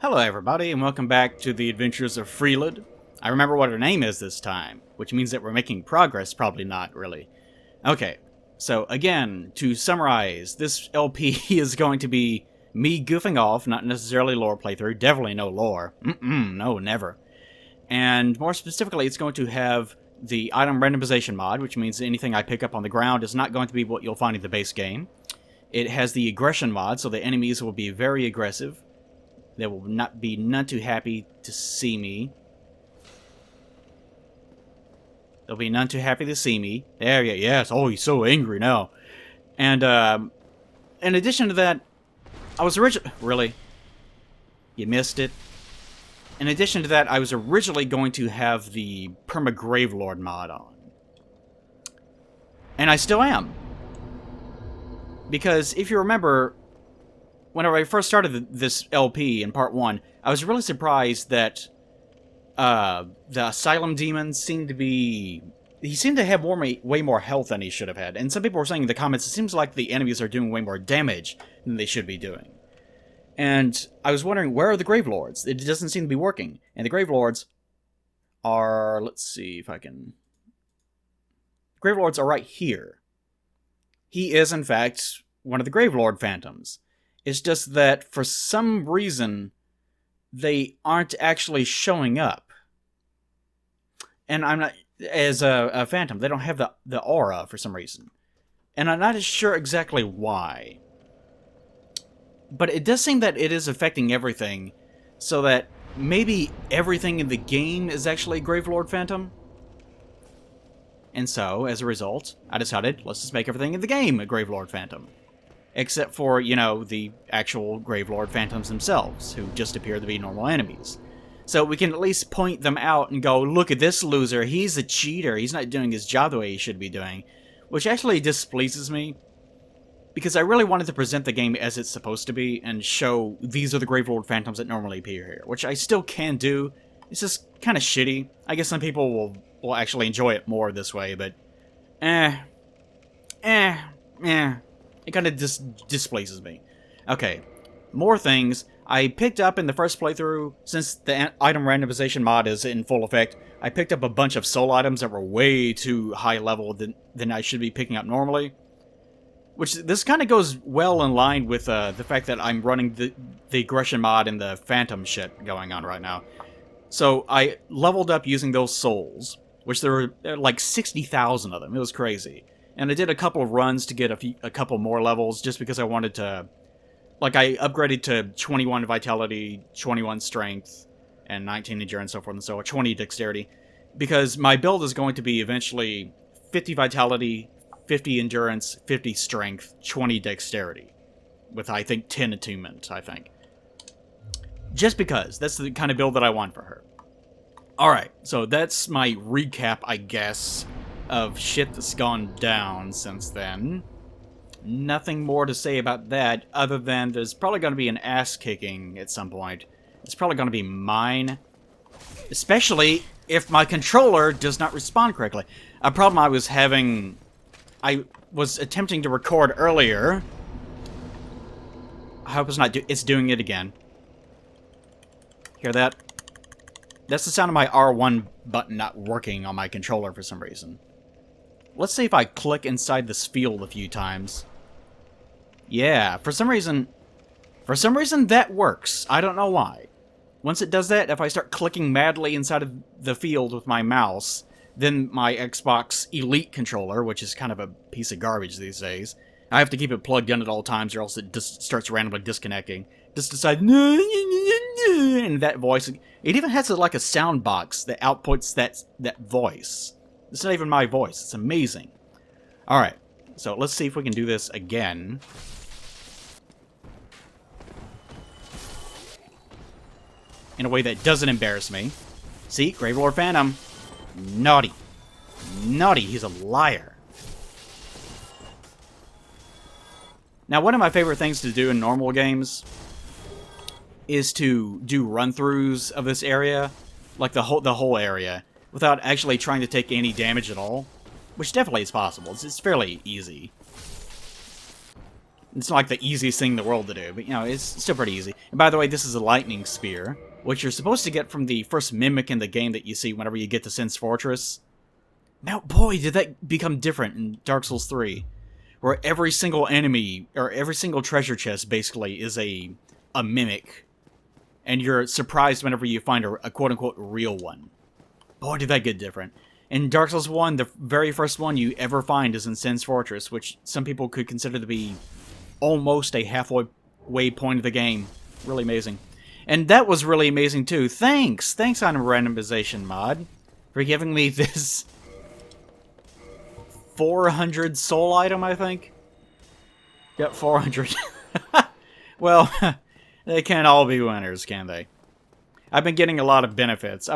Hello everybody, and welcome back to the Adventures of Freelid. I remember what her name is this time, which means that we're making progress, probably not, really. Okay, so again, to summarize, this LP is going to be me goofing off, not necessarily lore playthrough, definitely no lore. No, never. And more specifically, it's going to have the item randomization mod, which means anything I pick up on the ground is not going to be what you'll find in the base game. It has the aggression mod, so the enemies will be very aggressive. They will not be none too happy to see me. They'll be none too happy to see me. There you go. Yes. Oh, he's so angry now. And in addition to that, I was really, you missed it. In addition to that, I was originally going to have the Gravelord mod on, and I still am. Because if you remember, whenever I first started this LP in part 1, I was really surprised that the Asylum Demon seemed to be... He seemed to have way more health than he should have had. And some people were saying in the comments, it seems like the enemies are doing way more damage than they should be doing. And I was wondering, where are the Gravelords? It doesn't seem to be working. And the Gravelords are... Let's see if I can... Gravelords are right here. He is, in fact, one of the Gravelord Phantoms. It's just that, for some reason, they aren't actually showing up. And I'm not... As a Phantom, they don't have the aura for some reason. And I'm not sure exactly why. But it does seem that it is affecting everything, so that maybe everything in the game is actually a Gravelord Phantom. And so, as a result, I decided, let's just make everything in the game a Gravelord Phantom. Except for, you know, the actual Gravelord Phantoms themselves, who just appear to be normal enemies. So we can at least point them out and go, look at this loser, he's a cheater, he's not doing his job the way he should be doing. Which actually displeases me, because I really wanted to present the game as it's supposed to be, and show these are the Gravelord Phantoms that normally appear here. Which I still can do, it's just kind of shitty. I guess some people will actually enjoy it more this way, but... It kind of displeases me. Okay, more things. I picked up in the first playthrough, since the item randomization mod is in full effect, I picked up a bunch of soul items that were way too high level than I should be picking up normally. Which, this kind of goes well in line with the fact that I'm running the aggression mod and the phantom shit going on right now. So I leveled up using those souls, which there were like 60,000 of them. It was crazy. And I did a couple of runs to get a couple more levels, just because I wanted to... Like, I upgraded to 21 Vitality, 21 Strength, and 19 Endurance, so forth and so on, 20 Dexterity. Because my build is going to be eventually 50 Vitality, 50 Endurance, 50 Strength, 20 Dexterity. With, I think, 10 Attunement, I think. Just because. That's the kind of build that I want for her. Alright, so that's my recap, I guess, of shit that's gone down since then. Nothing more to say about that, other than there's probably going to be an ass-kicking at some point. It's probably going to be mine. Especially if my controller does not respond correctly. A problem I was having... I was attempting to record earlier. I hope it's not... It's doing it again. Hear that? That's the sound of my R1 button not working on my controller for some reason. Let's see if I click inside this field a few times. Yeah, for some reason that works. I don't know why. Once it does that, if I start clicking madly inside of the field with my mouse, then my Xbox Elite controller, which is kind of a piece of garbage these days, I have to keep it plugged in at all times or else it just starts randomly disconnecting. Just decide, and that voice, it even has like a sound box that outputs that voice. It's not even my voice. It's amazing. Alright, so let's see if we can do this again. In a way that doesn't embarrass me. See? Gravelord Phantom. Naughty. Naughty. He's a liar. Now, one of my favorite things to do in normal games is to do run-throughs of this area. Like the whole area. Without actually trying to take any damage at all. Which definitely is possible. It's fairly easy. It's not like the easiest thing in the world to do, but, you know, it's still pretty easy. And by the way, this is a lightning spear, which you're supposed to get from the first mimic in the game that you see whenever you get to Sin's Fortress. Now, boy, did that become different in Dark Souls 3, where every single enemy, or every single treasure chest, basically, is a mimic. And you're surprised whenever you find a quote-unquote real one. Boy, did that get different. In Dark Souls 1, the very first one you ever find is in Sin's Fortress, which some people could consider to be almost a halfway point of the game. Really amazing. And that was really amazing, too. Thanks on Randomization mod, for giving me this 400 soul item, I think? Yep, 400. Well, they can't all be winners, can they? I've been getting a lot of benefits.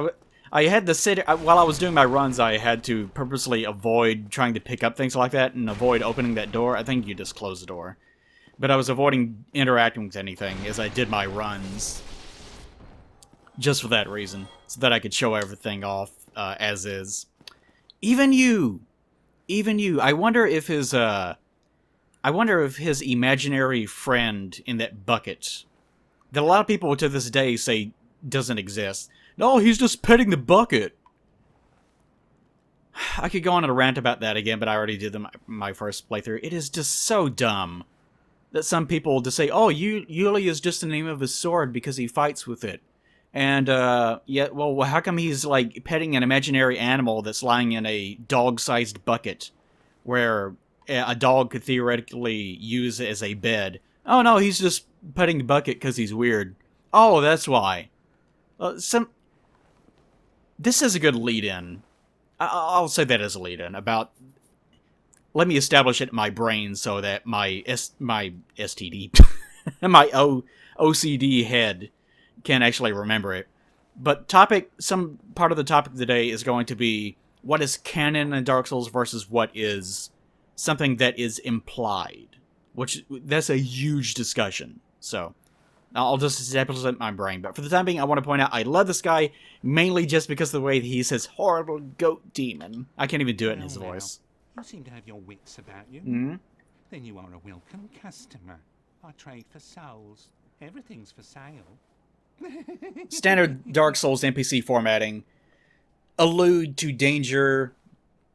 I had to sit... While I was doing my runs, I had to purposely avoid trying to pick up things like that and avoid opening that door. I think you just close the door. But I was avoiding interacting with anything as I did my runs. Just for that reason. So that I could show everything off as is. Even you! I wonder if his imaginary friend in that bucket, that a lot of people to this day say doesn't exist. No, he's just petting the bucket. I could go on a rant about that again, but I already did my first playthrough. It is just so dumb that some people just say, oh, Yuli is just the name of his sword because he fights with it. And, yeah, well, how come he's, like, petting an imaginary animal that's lying in a dog-sized bucket where a dog could theoretically use as a bed? Oh, no, he's just petting the bucket because he's weird. Oh, that's why. This is a good lead-in. I'll say that as a lead-in about... Let me establish it in my brain so that my STD, my OCD head can actually remember it. But some part of the topic of the day is going to be what is canon in Dark Souls versus what is something that is implied. That's a huge discussion. So, I'll just establish it in my brain. But for the time being, I want to point out I love this guy, mainly just because of the way that he says, horrible goat demon. I can't even do it in his voice. You seem to have your wits about you. Mm-hmm. Then you are a welcome customer. I trade for souls. Everything's for sale. Standard Dark Souls NPC formatting. Allude to danger,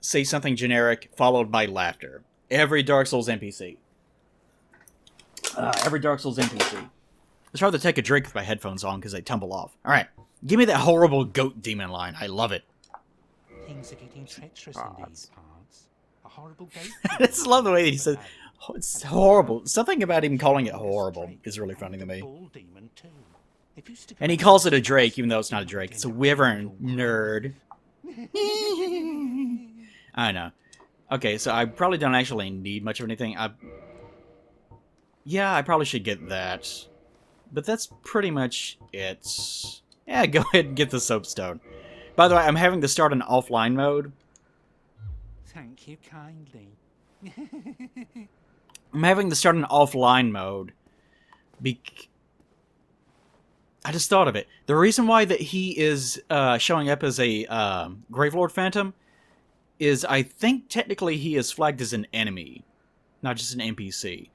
say something generic, followed by laughter. Every Dark Souls NPC. Every Dark Souls NPC. It's hard to take a drink with my headphones on because they tumble off. Alright, give me that horrible goat demon line. I love it. Things are getting treacherous in these parts. A horrible goat. I just love the way that he says, it's horrible. Something about him calling it horrible is really funny to me. And he calls it a drake, even though it's not a drake. It's a wyvern, nerd. I know. Okay, so I probably don't actually need much of anything. Yeah, I probably should get that. But that's pretty much it. Yeah, go ahead and get the soapstone. By the way, I'm having to start an offline mode. Thank you kindly. I'm having to start an offline mode. I just thought of it. The reason why that he is showing up as a Gravelord Phantom is I think technically he is flagged as an enemy, not just an NPC.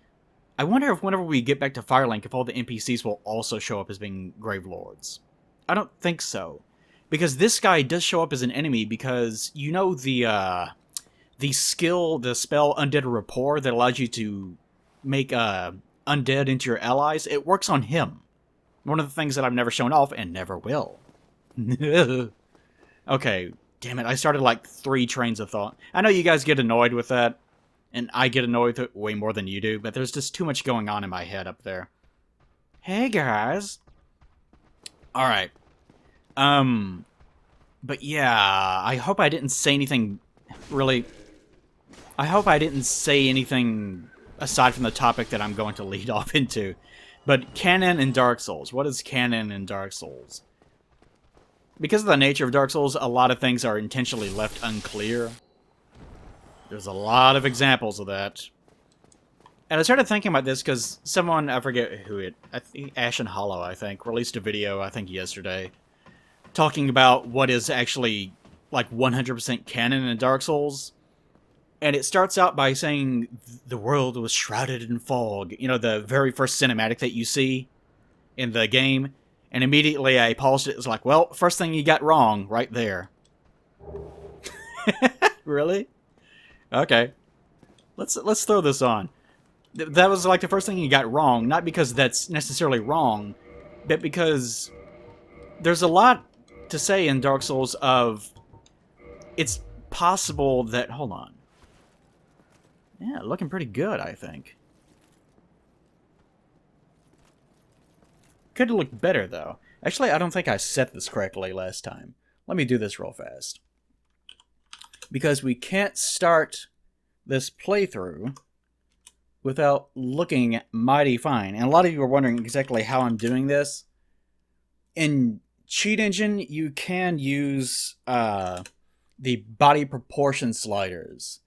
I wonder if whenever we get back to Firelink, if all the NPCs will also show up as being Gravelords. I don't think so. Because this guy does show up as an enemy because, you know, the spell Undead Rapport that allows you to make undead into your allies, it works on him. One of the things that I've never shown off and never will. Okay, damn it, I started like 3 trains of thought. I know you guys get annoyed with that, and I get annoyed with it way more than you do, but there's just too much going on in my head up there. Hey, guys. Alright. But yeah, I hope I didn't say anything really... I hope I didn't say anything aside from the topic that I'm going to lead off into. But canon in Dark Souls. What is canon in Dark Souls? Because of the nature of Dark Souls, a lot of things are intentionally left unclear. There's a lot of examples of that. And I started thinking about this because someone, I forget who it, I think Ashen Hollow, I think, released a video, I think yesterday, talking about what is actually, like, 100% canon in Dark Souls. And it starts out by saying the world was shrouded in fog. You know, the very first cinematic that you see in the game. And immediately I paused it. It was like, well, first thing you got wrong right there. Really? Okay. Let's throw this on. That was like the first thing you got wrong, not because that's necessarily wrong, but because there's a lot to say in Dark Souls of it's possible that, hold on. Yeah, looking pretty good, I think. Could look better, though. Actually, I don't think I set this correctly last time. Let me do this real fast. Because we can't start this playthrough without looking mighty fine. And a lot of you are wondering exactly how I'm doing this. In Cheat Engine, you can use the body proportion sliders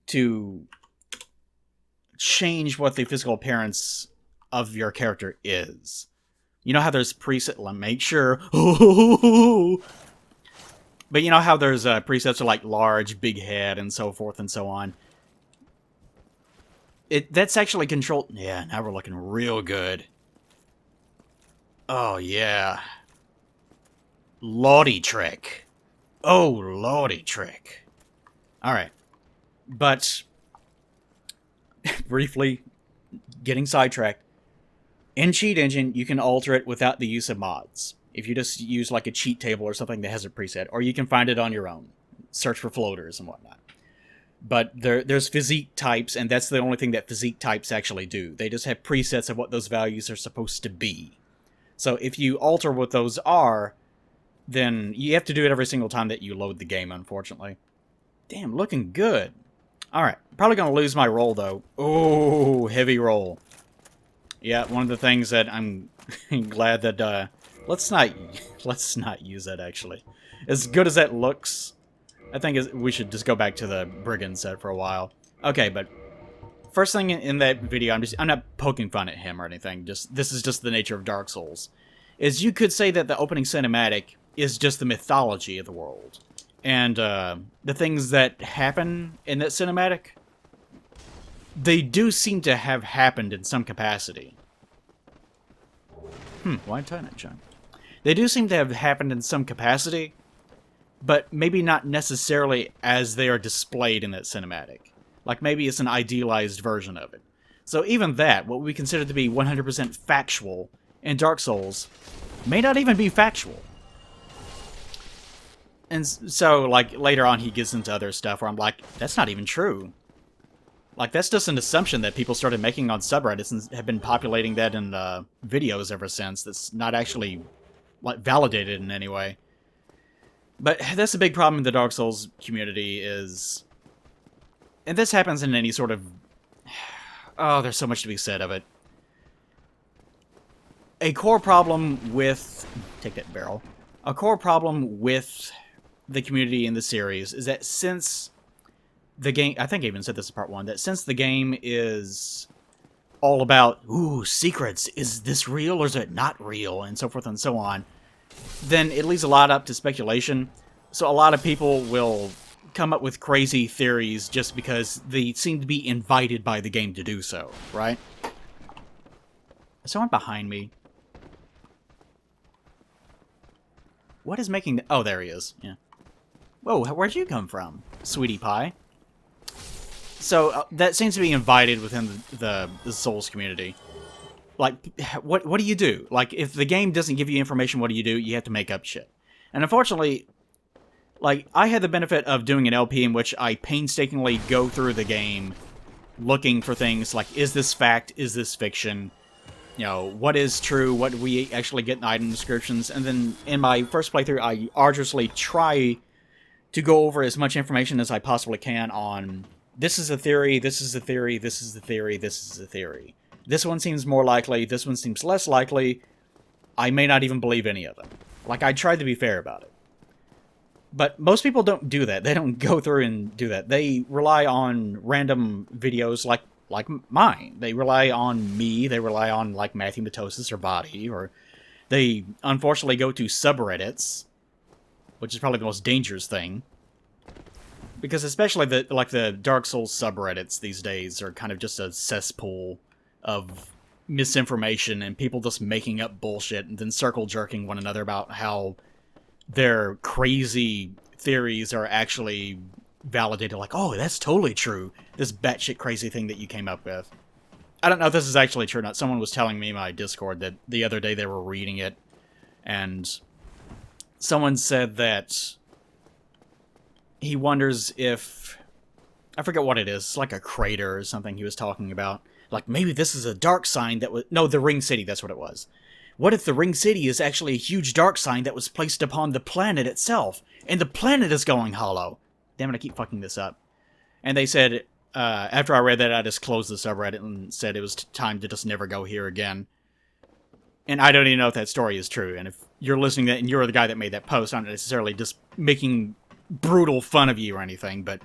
to change what the physical appearance of your character is. You know how there's preset... Let me make sure. But you know how there's presets for like large, big head, and so forth and so on. That's actually controlled... Yeah, now we're looking real good. Oh, yeah. Lordy trick. Oh, lordy trick. Alright. But, briefly, getting sidetracked, in Cheat Engine, you can alter it without the use of mods. If you just use like a cheat table or something that has a preset, or you can find it on your own. Search for floaters and whatnot. But there's physique types, and that's the only thing that physique types actually do. They just have presets of what those values are supposed to be. So if you alter what those are, then you have to do it every single time that you load the game, unfortunately. Damn, looking good. Alright, probably going to lose my roll, though. Oh, heavy roll. Yeah, one of the things that I'm glad that, let's not use that, actually. As good as that looks, I think we should just go back to the Brigand set for a while. Okay, but first thing in that video, I'm not poking fun at him or anything, this is just the nature of Dark Souls, is you could say that the opening cinematic is just the mythology of the world. And the things that happen in that cinematic, they do seem to have happened in some capacity. Why turn it, John? They do seem to have happened in some capacity, but maybe not necessarily as they are displayed in that cinematic. Like maybe it's an idealized version of it. So even that, what we consider to be 100% factual in Dark Souls, may not even be factual. And so, like, later on he gets into other stuff where I'm like, that's not even true. Like, that's just an assumption that people started making on subreddits and have been populating that in videos ever since. That's not actually, like, validated in any way. But that's a big problem in the Dark Souls community is... And this happens in any sort of... Oh, there's so much to be said of it. A core problem with... Take that barrel. A core problem with the community in the series is that since the game... I think I even said this in part 1. That since the game is all about, ooh, secrets. Is this real or is it not real? And so forth and so on. Then it leaves a lot up to speculation. So a lot of people will come up with crazy theories just because they seem to be invited by the game to do so, right? Is someone behind me? What is making the... Oh, there he is. Yeah. Whoa, where'd you come from, sweetie pie? So, that seems to be invited within the Souls community. Like, what do you do? Like, if the game doesn't give you information, what do? You have to make up shit. And unfortunately, like, I had the benefit of doing an LP in which I painstakingly go through the game looking for things like, is this fact? Is this fiction? You know, what is true? What do we actually get in item descriptions? And then in my first playthrough, I arduously try to go over as much information as I possibly can on this is a theory, this is a theory, this is a theory, this is a theory. This one seems more likely, this one seems less likely. I may not even believe any of them. Like, I tried to be fair about it. But most people don't do that. They don't go through and do that. They rely on random videos like mine. They rely on me. They rely on, like, Matthew Matosis or Body. Or they, unfortunately, go to subreddits, which is probably the most dangerous thing. Because especially the Dark Souls subreddits these days are kind of just a cesspool of misinformation and people just making up bullshit and then circle jerking one another about how their crazy theories are actually validated. Like, oh, that's totally true. This batshit crazy thing that you came up with. I don't know if this is actually true or not. Someone was telling me in my Discord that the other day they were reading it, and someone said that he wonders if... I forget what it is. It's like a crater or something he was talking about. Like, maybe this is a dark sign that was... No, the Ring City, that's what it was. What if the Ring City is actually a huge dark sign that was placed upon the planet itself, and the planet is going hollow? Damn it, I keep fucking this up. And they said, after I read that, I just closed the subreddit and said it was time to just never go here again. And I don't even know if that story is true. And if you're listening to that and you're the guy that made that post, I'm not necessarily just making brutal fun of you or anything, but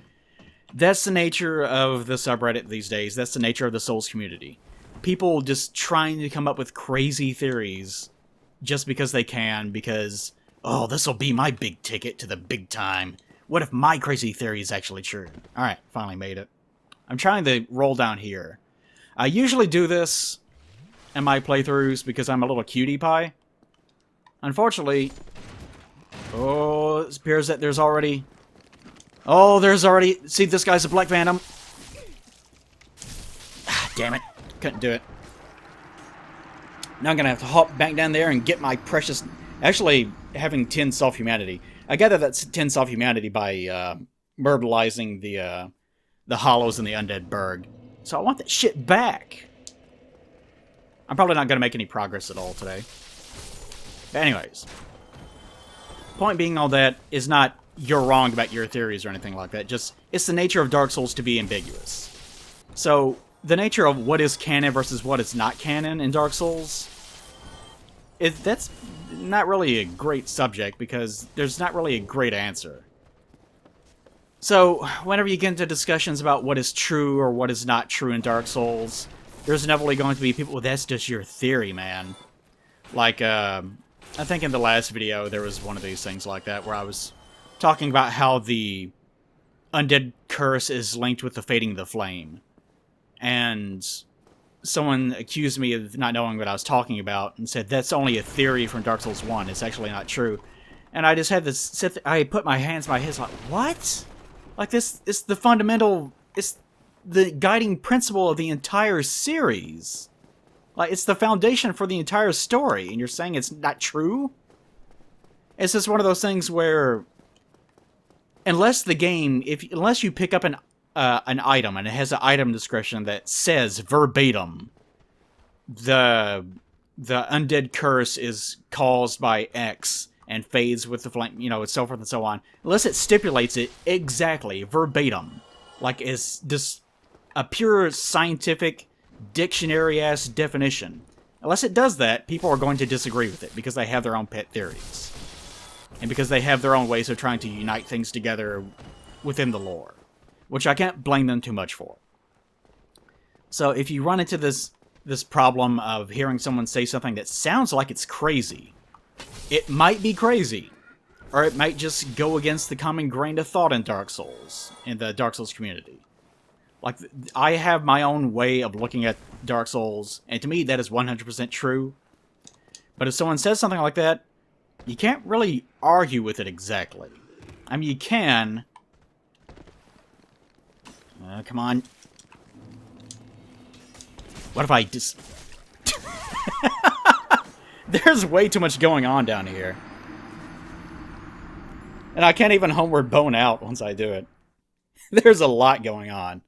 that's the nature of the subreddit these days. That's the nature of the Souls community. People just trying to come up with crazy theories just because they can, because, oh, this will be my big ticket to the big time. What if my crazy theory is actually true? Alright, finally made it. I'm trying to roll down here. I usually do this in my playthroughs because I'm a little cutie pie. Unfortunately... Oh, it appears that there's already... Oh, there's already... See, this guy's a Black Phantom. Ah, damn it. Couldn't do it. Now I'm gonna have to hop back down there and get my precious... Actually, having 10 self-humanity. I gather that's 10 self-humanity by myrtleizing the hollows in the Undead Burg. So I want that shit back. I'm probably not gonna make any progress at all today. But anyways. Point being, all that is not you're wrong about your theories or anything like that. Just, it's the nature of Dark Souls to be ambiguous. So, the nature of what is canon versus what is not canon in Dark Souls, that's not really a great subject because there's not really a great answer. So, whenever you get into discussions about what is true or what is not true in Dark Souls, there's inevitably going to be people, well, that's just your theory, man. Like, I think in the last video there was one of these things like that where I was talking about how the undead curse is linked with the fading of the flame. And someone accused me of not knowing what I was talking about and said, that's only a theory from Dark Souls 1. It's actually not true. And I just had to sit there, I put my hands in my head like, what? Like this, it's the fundamental, it's the guiding principle of the entire series. Like, it's the foundation for the entire story, and you're saying it's not true? It's just one of those things where, unless the game, unless you pick up an item and it has an item description that says verbatim, the undead curse is caused by X and fades with the flame, you know, and so forth and so on. Unless it stipulates it exactly, verbatim, like it's just a pure scientific dictionary-ass definition. Unless it does that, people are going to disagree with it because they have their own pet theories. And because they have their own ways of trying to unite things together within the lore. Which I can't blame them too much for. So if you run into this problem of hearing someone say something that sounds like it's crazy, it might be crazy. Or it might just go against the common grain of thought in Dark Souls, in the Dark Souls community. Like, I have my own way of looking at Dark Souls, and to me that is 100% true. But if someone says something like that, you can't really argue with it exactly. I mean, you can. Come on. What if I just... There's way too much going on down here. And I can't even homeward bone out once I do it. There's a lot going on.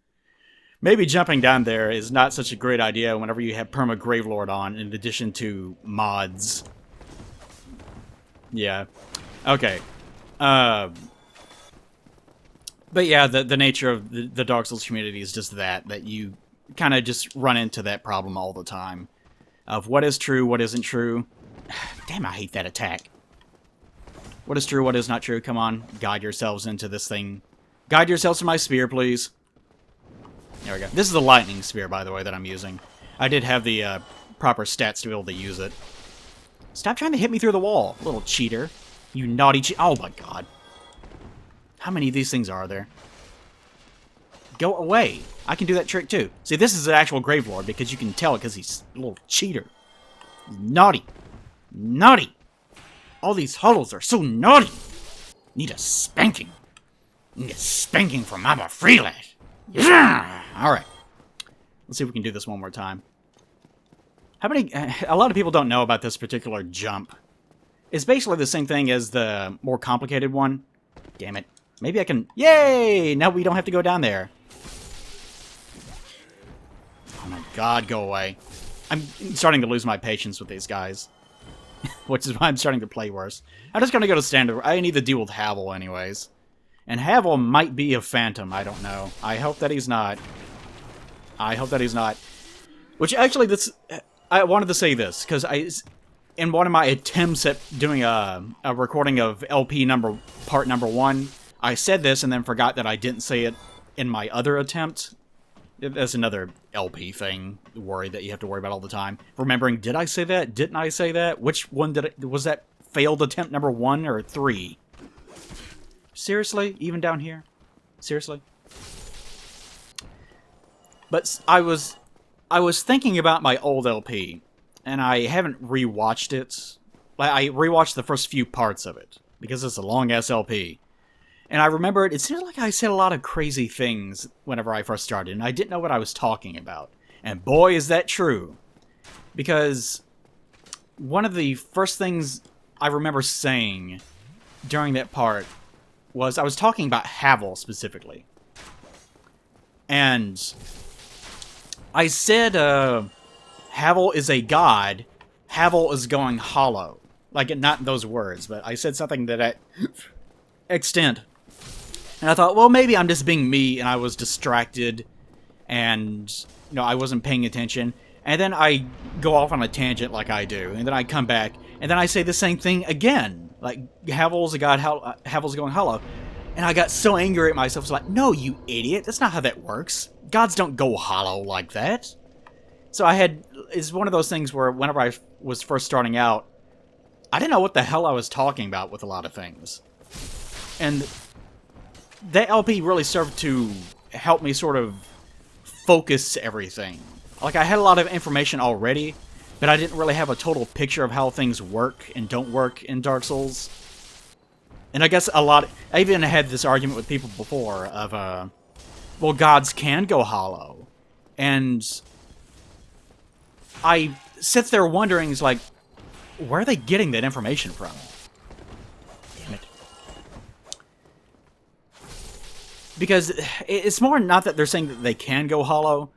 Maybe jumping down there is not such a great idea whenever you have Perma Gravelord on, in addition to mods. Yeah. Okay. But yeah, the nature of the Dark Souls community is just that you kind of just run into that problem all the time. Of what is true, what isn't true. Damn, I hate that attack. What is true, what is not true? Come on, guide yourselves into this thing. Guide yourselves to my spear, please. There we go. This is the lightning spear, by the way, that I'm using. I did have the proper stats to be able to use it. Stop trying to hit me through the wall, little cheater. You naughty Oh my god. How many of these things are there? Go away. I can do that trick too. See, this is an actual Gravelord because you can tell because he's a little cheater. Naughty. Naughty. All these hollows are so naughty. Need a spanking. Need a spanking from Mama Freelat. Yeah! Alright. Let's see if we can do this one more time. How many... a lot of people don't know about this particular jump. It's basically the same thing as the more complicated one. Damn it. Maybe I can... Yay! Now we don't have to go down there. Oh my god, go away. I'm starting to lose my patience with these guys. Which is why I'm starting to play worse. I'm just gonna go to standard. I need to deal with Havel anyways. And Havel might be a phantom, I don't know. I hope that he's not. I hope that he's not. Which actually, this... I wanted to say this, because in one of my attempts at doing a recording of LP part number 1, I said this and then forgot that I didn't say it in my other attempt. That's another LP thing, worry that you have to worry about all the time. Remembering, did I say that? Didn't I say that? Which one was that failed attempt number 1 or 3? Seriously? Even down here? Seriously? But I was thinking about my old LP, and I haven't rewatched it. I rewatched the first few parts of it, because it's a long-ass LP. And I remembered, it seemed like I said a lot of crazy things whenever I first started, and I didn't know what I was talking about. And boy, is that true. Because one of the first things I remember saying during that part was I was talking about Havel specifically. And I said, Havel is a god. Havel is going hollow. Like, not in those words, but I said something to that extent. And I thought, well, maybe I'm just being me, and I was distracted, and, you know, I wasn't paying attention. And then I go off on a tangent like I do, and then I come back, and then I say the same thing again. Like, Havel's a god, Havel's going hollow. And I got so angry at myself, I was like, no, you idiot, that's not how that works. Gods don't go hollow like that. So it's one of those things where whenever I was first starting out, I didn't know what the hell I was talking about with a lot of things. And that LP really served to help me sort of focus everything. Like, I had a lot of information already, but I didn't really have a total picture of how things work and don't work in Dark Souls. And I guess I even had this argument with people before of, well, gods can go hollow. And I sit there wondering, like, where are they getting that information from? Damn it. Because it's more not that they're saying that they can go hollow.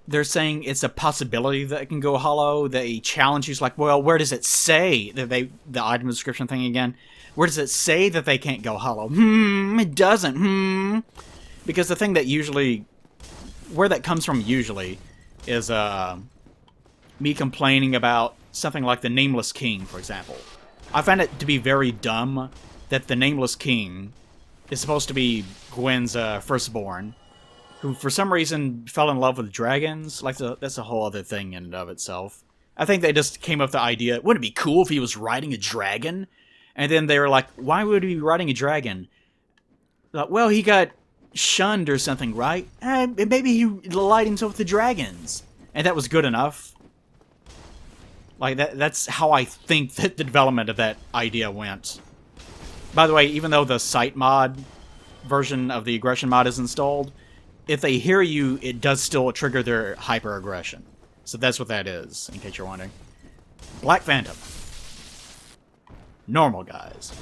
They're saying it's a possibility that it can go hollow. They challenge you, like, well, where does it say that the item description thing again? Where does it say that they can't go hollow? It doesn't. Because the thing that usually, where that comes from usually, is me complaining about something like the Nameless King, for example. I find it to be very dumb that the Nameless King is supposed to be Gwen's firstborn, who for some reason fell in love with dragons. Like, that's a whole other thing in and of itself. I think they just came up with the idea, wouldn't it be cool if he was riding a dragon? And then they were like, why would he be riding a dragon? Like, well, he got shunned or something, right? Maybe he allied himself with the dragons. And that was good enough. Like, that's how I think that the development of that idea went. By the way, even though the Sight mod version of the aggression mod is installed, if they hear you, it does still trigger their hyper-aggression. So that's what that is, in case you're wondering. Black Phantom. Normal guys.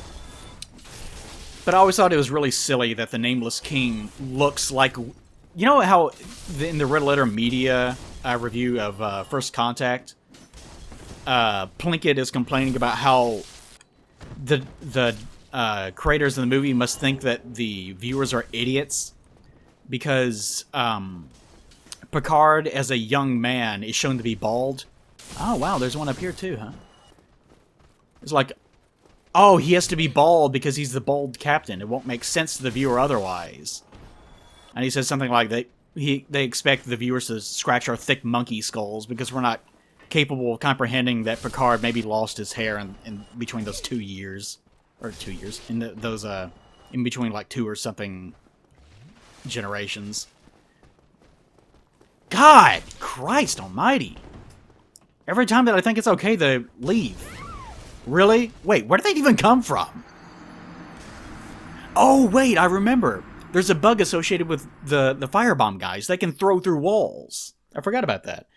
But I always thought it was really silly that the Nameless King looks like... You know how in the Red Letter Media review of First Contact, Plinkett is complaining about how the creators of the movie must think that the viewers are idiots because Picard, as a young man, is shown to be bald. Oh, wow, there's one up here too, huh? It's like, oh, he has to be bald because he's the bald captain. It won't make sense to the viewer otherwise. And he says something like that they expect the viewers to scratch our thick monkey skulls because we're not capable of comprehending that Picard maybe lost his hair in between those 2 years. Or 2 years. In between like 2 or something generations. God, Christ almighty. Every time that I think it's okay, they leave. Really? Wait, where did they even come from? Oh, wait, I remember. There's a bug associated with the firebomb guys. They can throw through walls. I forgot about that.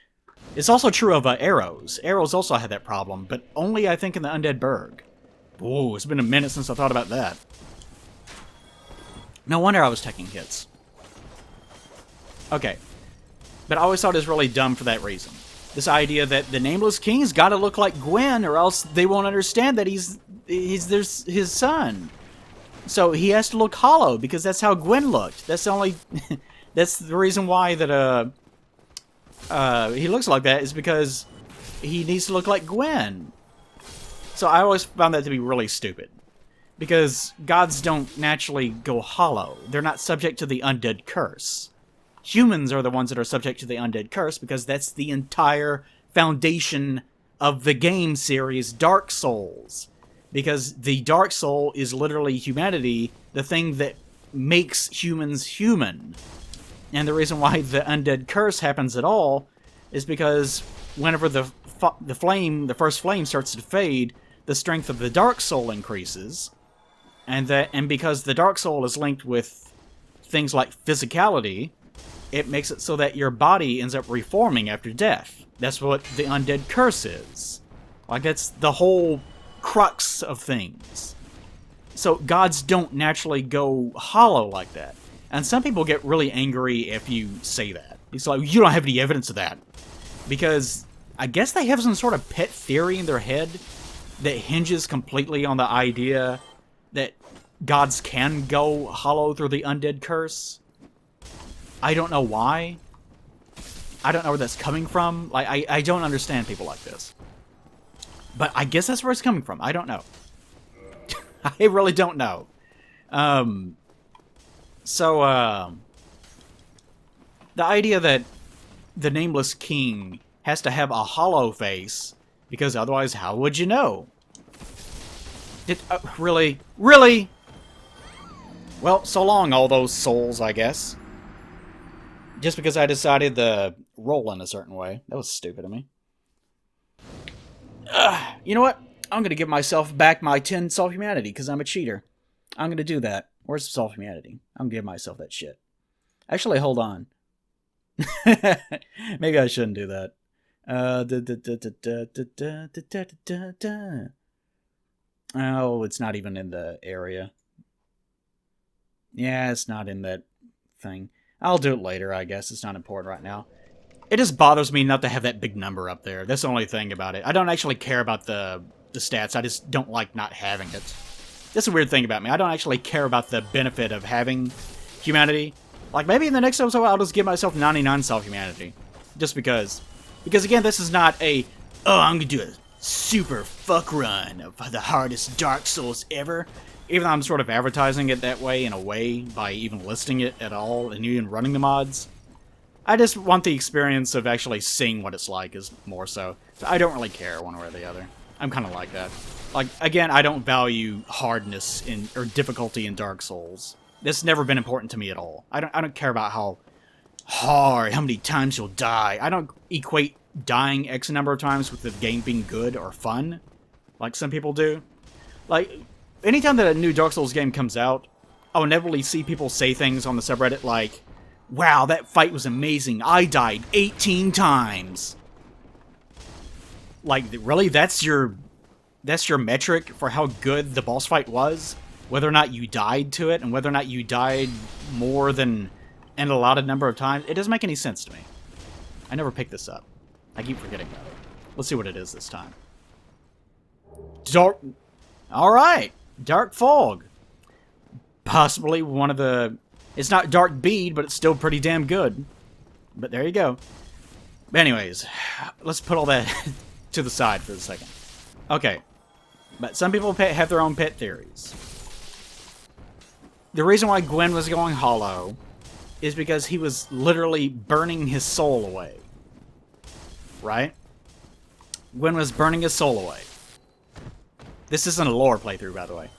It's also true of arrows. Arrows also had that problem, but only, I think, in the Undead Burg. Ooh, it's been a minute since I thought about that. No wonder I was taking hits. Okay. But I always thought it was really dumb for that reason. This idea that the Nameless King's gotta look like Gwen, or else they won't understand that he's his son. So he has to look hollow, because that's how Gwen looked. That's the only... that's the reason why that, he looks like that, is because he needs to look like Gwen. So I always found that to be really stupid. Because gods don't naturally go hollow. They're not subject to the undead curse. Humans are the ones that are subject to the undead curse, because that's the entire foundation of the game series Dark Souls. Because the Dark Soul is literally humanity, the thing that makes humans human. And the reason why the undead curse happens at all is because whenever the first flame starts to fade, the strength of the Dark Soul increases. And because the Dark Soul is linked with things like physicality, it makes it so that your body ends up reforming after death. That's what the undead curse is. Like, that's the whole crux of things. So gods don't naturally go hollow like that. And some people get really angry if you say that. It's like, you don't have any evidence of that. Because I guess they have some sort of pet theory in their head that hinges completely on the idea that gods can go hollow through the undead curse. I don't know why. I don't know where that's coming from. Like, I don't understand people like this. But I guess that's where it's coming from. I don't know. I really don't know. The idea that the Nameless King has to have a hollow face, because otherwise how would you know? Really? Really? Well, so long, all those souls, I guess. Just because I decided to roll in a certain way. That was stupid of me. You know what? I'm going to give myself back my 10 self-humanity, because I'm a cheater. I'm going to do that. Where's self-humanity? I'm going to give myself that shit. Actually, hold on. Maybe I shouldn't do that. Oh, it's not even in the area. Yeah, it's not in that thing. I'll do it later, I guess. It's not important right now. It just bothers me not to have that big number up there. That's the only thing about it. I don't actually care about the stats. I just don't like not having it. That's a weird thing about me. I don't actually care about the benefit of having humanity. Like, maybe in the next episode I'll just give myself 99 self-humanity. Just because. Because, again, this is not a, oh, I'm going to do a super fuck run of the hardest Dark Souls ever. Even though I'm sort of advertising it that way in a way by even listing it at all and even running the mods. I just want the experience of actually seeing what it's like is more so. I don't really care one way or the other. I'm kind of like that. Like, again, I don't value hardness or difficulty in Dark Souls. That's never been important to me at all. I don't care about how hard, how many times you'll die. I don't equate dying X number of times with the game being good or fun, like some people do. Like, anytime that a new Dark Souls game comes out, I'll inevitably see people say things on the subreddit like, wow, that fight was amazing. I died 18 times. Like, really? That's your metric for how good the boss fight was? Whether or not you died to it, and whether or not you died more than an allotted number of times? It doesn't make any sense to me. I never picked this up. I keep forgetting about it. Let's see what it is this time. Dark... Alright! Dark Fog. Possibly one of the... It's not Dark Bead, but it's still pretty damn good. But there you go. But anyways, let's put all that to the side for a second. Okay. But some people have their own pet theories. The reason why Gwen was going hollow is because he was literally burning his soul away. Right? Gwen was burning his soul away. This isn't a lore playthrough, by the way.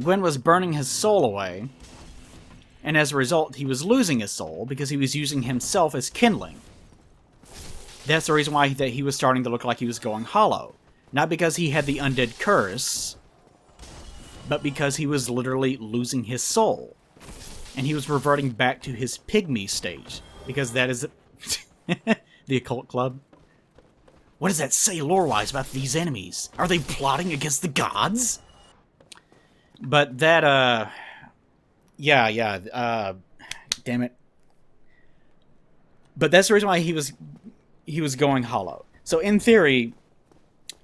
Gwen was burning his soul away, and as a result, he was losing his soul because he was using himself as kindling. That's the reason why that he was starting to look like he was going hollow. Not because he had the undead curse, but because he was literally losing his soul. And he was reverting back to his pygmy state. Because that is... the occult club. What does that say lore-wise about these enemies? Are they plotting against the gods? But that, damn it. But that's the reason why he was going hollow. So in theory,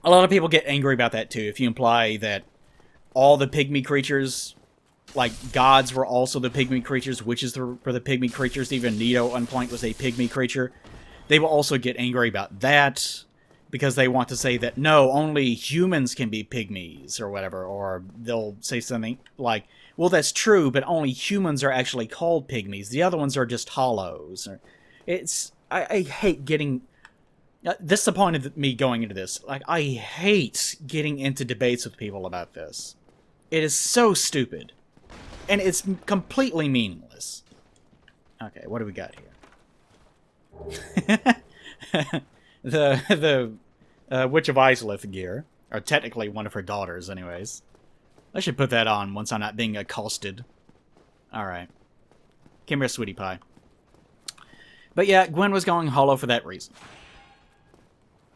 a lot of people get angry about that too. If you imply that all the pygmy creatures, like gods were also the pygmy creatures, witches were the pygmy creatures, even Nito on point was a pygmy creature, they will also get angry about that. Because they want to say that, no, only humans can be pygmies, or whatever. Or they'll say something like, well, that's true, but only humans are actually called pygmies. The other ones are just hollows. I hate getting... This is the point of me going into this. Like, I hate getting into debates with people about this. It is so stupid. And it's completely meaningless. Okay, what do we got here? the Witch of Islith gear, or technically one of her daughters, anyways. I should put that on once I'm not being accosted. Alright. Come here, sweetie pie. But yeah, Gwen was going hollow for that reason.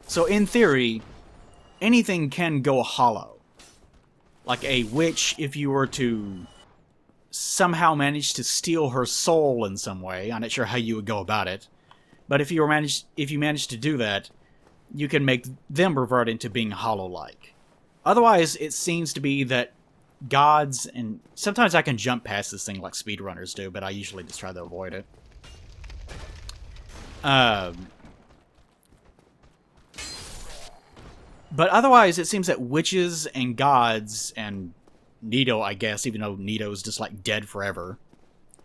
So in theory, anything can go hollow. Like a witch, if you were to somehow manage to steal her soul in some way, I'm not sure how you would go about it, but if you manage to do that, you can make them revert into being hollow-like. Otherwise, it seems to be that gods, and sometimes I can jump past this thing like speedrunners do, but I usually just try to avoid it. But otherwise, it seems that witches and gods, and Nito, I guess, even though Nito's just like dead forever,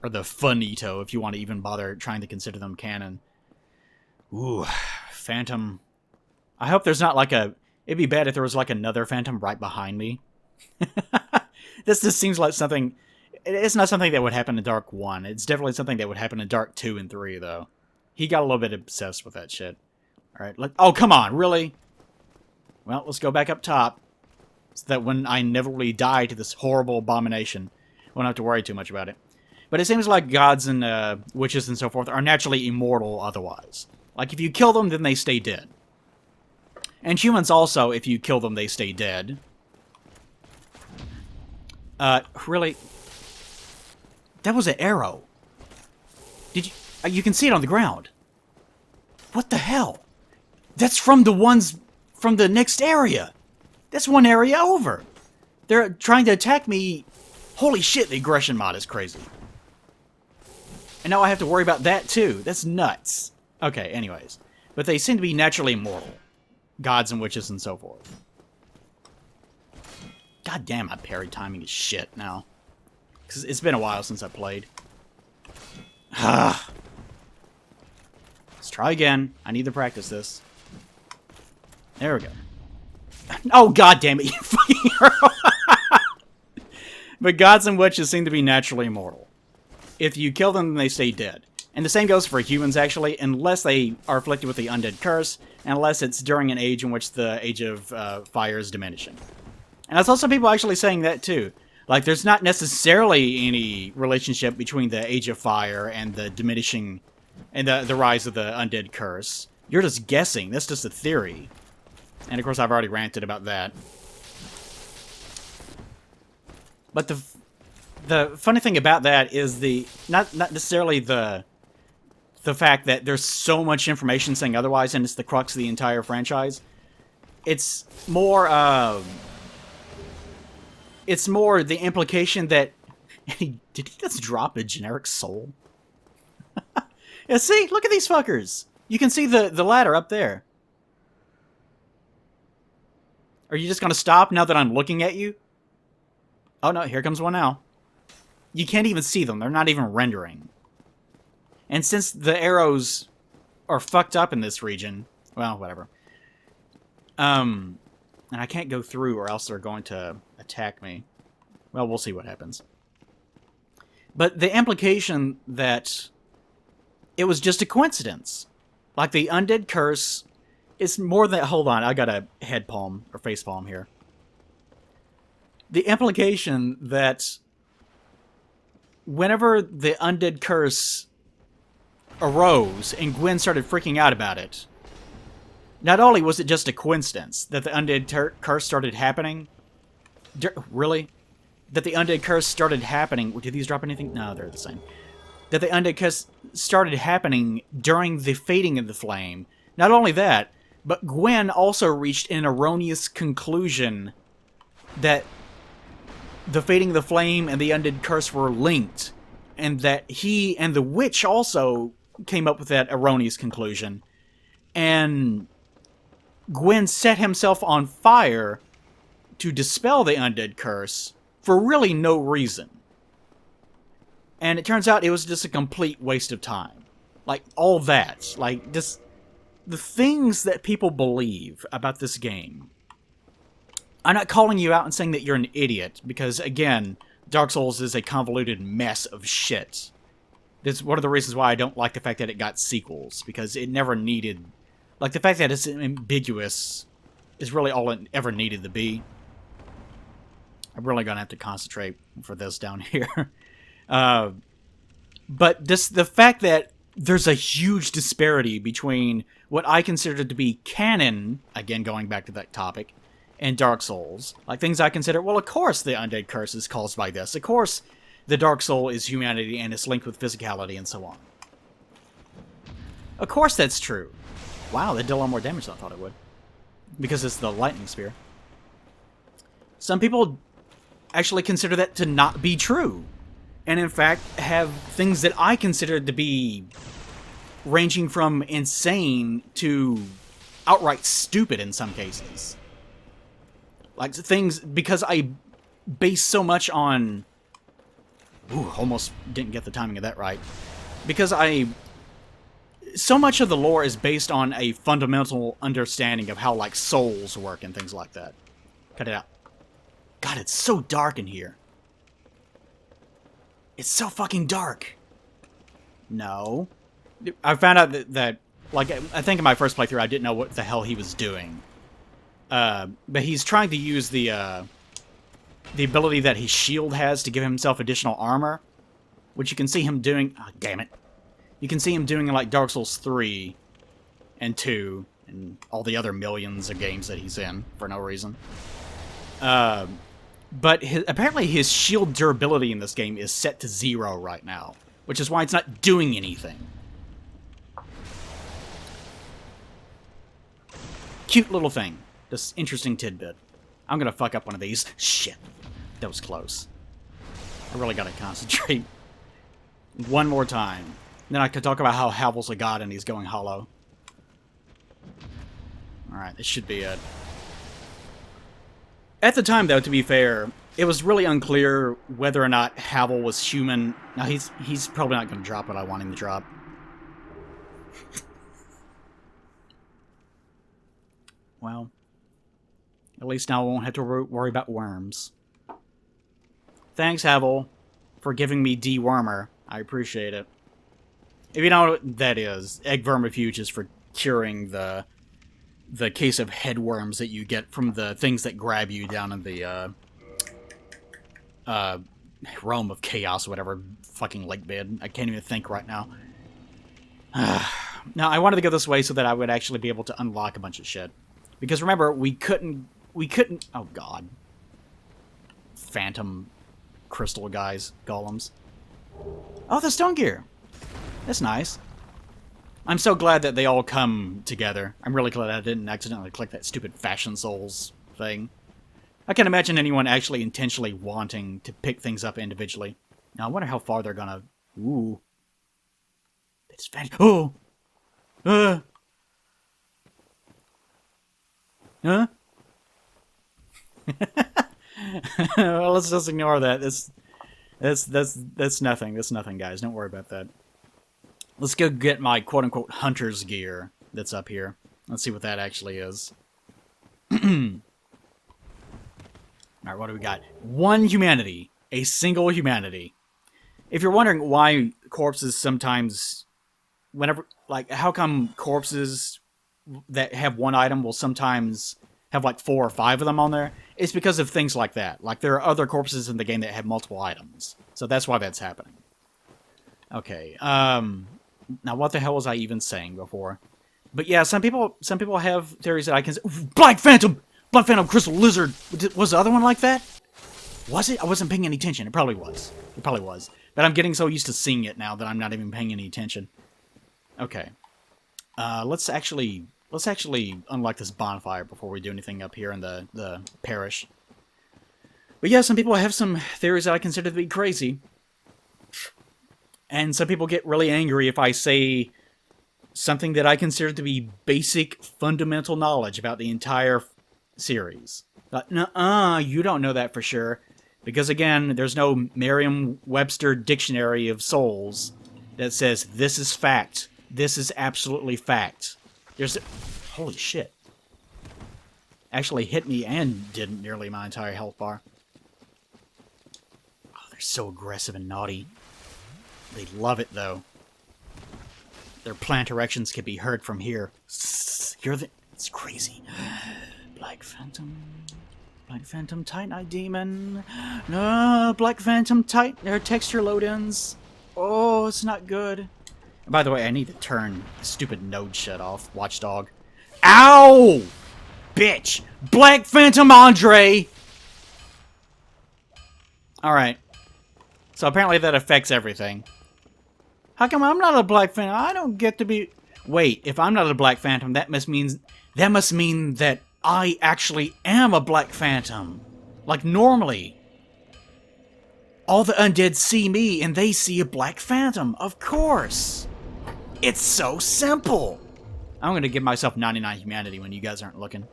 or the Funito, if you want to even bother trying to consider them canon. Ooh, Phantom. I hope there's not like a... It'd be bad if there was like another Phantom right behind me. This just seems like something... It's not something that would happen in Dark 1. It's definitely something that would happen in Dark 2 and 3, though. He got a little bit obsessed with that shit. Alright, oh, come on, really? Well, let's go back up top. So that when I inevitably die to this horrible abomination, I won't have to worry too much about it. But it seems like gods and witches and so forth are naturally immortal otherwise. Like, if you kill them, then they stay dead. And humans also, if you kill them, they stay dead. Really? That was an arrow. Did you... You can see it on the ground. What the hell? That's from the ones from the next area. That's one area over. They're trying to attack me. Holy shit, the aggression mod is crazy. And now I have to worry about that too. That's nuts. Okay, anyways. But they seem to be naturally immortal. Gods and witches and so forth. God damn, my parry timing is shit now. Because it's been a while since I played. Let's try again. I need to practice this. There we go. Oh, god damn it, you fucking hero. But gods and witches seem to be naturally immortal. If you kill them, they stay dead. And the same goes for humans, actually, unless they are afflicted with the undead curse, and unless it's during an age in which the age of fire is diminishing. And I saw some people actually saying that, too. Like, there's not necessarily any relationship between the age of fire and the diminishing, and the rise of the undead curse. You're just guessing. That's just a theory. And, of course, I've already ranted about that. But the funny thing about that is not necessarily the fact that there's so much information saying otherwise, and it's the crux of the entire franchise. It's more the implication that did he just drop a generic soul? Yeah, see, look at these fuckers. You can see the ladder up there. Are you just gonna stop now that I'm looking at you? Oh no, here comes one now. You can't even see them. They're not even rendering. And since the arrows are fucked up in this region, well, whatever. And I can't go through or else they're going to attack me. Well, we'll see what happens. But the implication that it was just a coincidence Like, the undead curse is more than... Hold on, I got a head palm, or face palm here. The implication that whenever the undead curse arose and Gwen started freaking out about it, not only was it just a coincidence that the undead curse started happening... Really? That the undead curse started happening... Do these drop anything? No, they're the same. That the undead curse started happening during the fading of the flame. Not only that, but Gwen also reached an erroneous conclusion that the fading of the flame and the undead curse were linked, and that he and the witch also came up with that erroneous conclusion. And Gwen set himself on fire to dispel the undead curse for really no reason. And it turns out it was just a complete waste of time. Like, all that. Like, just... The things that people believe about this game. I'm not calling you out and saying that you're an idiot, because, again, Dark Souls is a convoluted mess of shit. This is one of the reasons why I don't like the fact that it got sequels, because it never needed... Like, the fact that it's ambiguous is really all it ever needed to be. I'm really gonna have to concentrate for this down here. But the fact that there's a huge disparity between what I consider to be canon, again going back to that topic, and Dark Souls. Like, things I consider, well, of course the undead curse is caused by this. Of course the Dark Soul is humanity and it's linked with physicality and so on. Of course that's true. Wow, that did a lot more damage than I thought it would. Because it's the lightning spear. Some people actually consider that to not be true. And in fact, have things that I consider to be ranging from insane to outright stupid in some cases. Like, things, because I base so much on... Ooh, almost didn't get the timing of that right. Because so much of the lore is based on a fundamental understanding of how, like, souls work and things like that. Cut it out. God, it's so dark in here. It's so fucking dark. No. I found out that like, I think in my first playthrough I didn't know what the hell he was doing. But he's trying to use the ability that his shield has to give himself additional armor. Which you can see him doing... Oh, damn it. You can see him doing in, like, Dark Souls 3 and 2 and all the other millions of games that he's in for no reason. But apparently his shield durability in this game is set to 0 right now, which is why it's not doing anything. Cute little thing. This interesting tidbit. I'm gonna fuck up one of these. Shit. That was close. I really gotta concentrate. One more time. Then I could talk about how Havel's a god and he's going hollow. Alright, this should be it. At the time, though, to be fair, it was really unclear whether or not Havel was human. Now, he's probably not going to drop what I want him to drop. Well, at least now I won't have to worry about worms. Thanks, Havel, for giving me dewormer. I appreciate it. If you know what that is, egg vermifuge is for curing the case of headworms that you get from the things that grab you down in the realm of chaos, or whatever fucking lake bed. I can't even think right now. Now, I wanted to go this way so that I would actually be able to unlock a bunch of shit. Because remember, we couldn't, oh god. Phantom crystal guys, golems. Oh, the stone gear! That's nice. I'm so glad that they all come together. I'm really glad I didn't accidentally click that stupid Fashion Souls thing. I can't imagine anyone actually intentionally wanting to pick things up individually. Now, I wonder how far they're gonna... Ooh. It's oh! Huh? Well, let's just ignore that. That's nothing. That's nothing, guys. Don't worry about that. Let's go get my quote-unquote hunter's gear that's up here. Let's see what that actually is. Alright, what do we got? One humanity. A single humanity. If you're wondering why corpses sometimes whenever, like, how come corpses that have one item will sometimes have like 4 or 5 of them on there? It's because of things like that. Like, there are other corpses in the game that have multiple items. So that's why that's happening. Okay, now what the hell was I even saying before? But yeah, some people have theories that I can... Black Phantom! Black Phantom Crystal Lizard! Was the other one like that? Was it? I wasn't paying any attention. It probably was. It probably was. But I'm getting so used to seeing it now that I'm not even paying any attention. Okay. Let's actually unlock this bonfire before we do anything up here in the parish. But yeah, some people have some theories that I consider to be crazy. And some people get really angry if I say something that I consider to be basic, fundamental knowledge about the entire series. Nuh-uh, you don't know that for sure. Because again, there's no Merriam-Webster dictionary of souls that says, this is fact. This is absolutely fact. Holy shit. Actually hit me and did nearly my entire health bar. Oh, they're so aggressive and naughty. They love it, though. Their plant erections can be heard from here. It's crazy. Black Phantom. Black Phantom Titanite Demon. No, Black Phantom texture load-ins. Oh, it's not good. And by the way, I need to turn the stupid node shut off. Watchdog. Ow! Bitch! Black Phantom Andre! Alright. So apparently that affects everything. How come I'm not a Black Phantom? I don't get to be... Wait, if I'm not a Black Phantom, that must mean that I actually am a Black Phantom. Like normally. All the undead see me and they see a Black Phantom. Of course. It's so simple. I'm going to give myself 99 humanity when you guys aren't looking.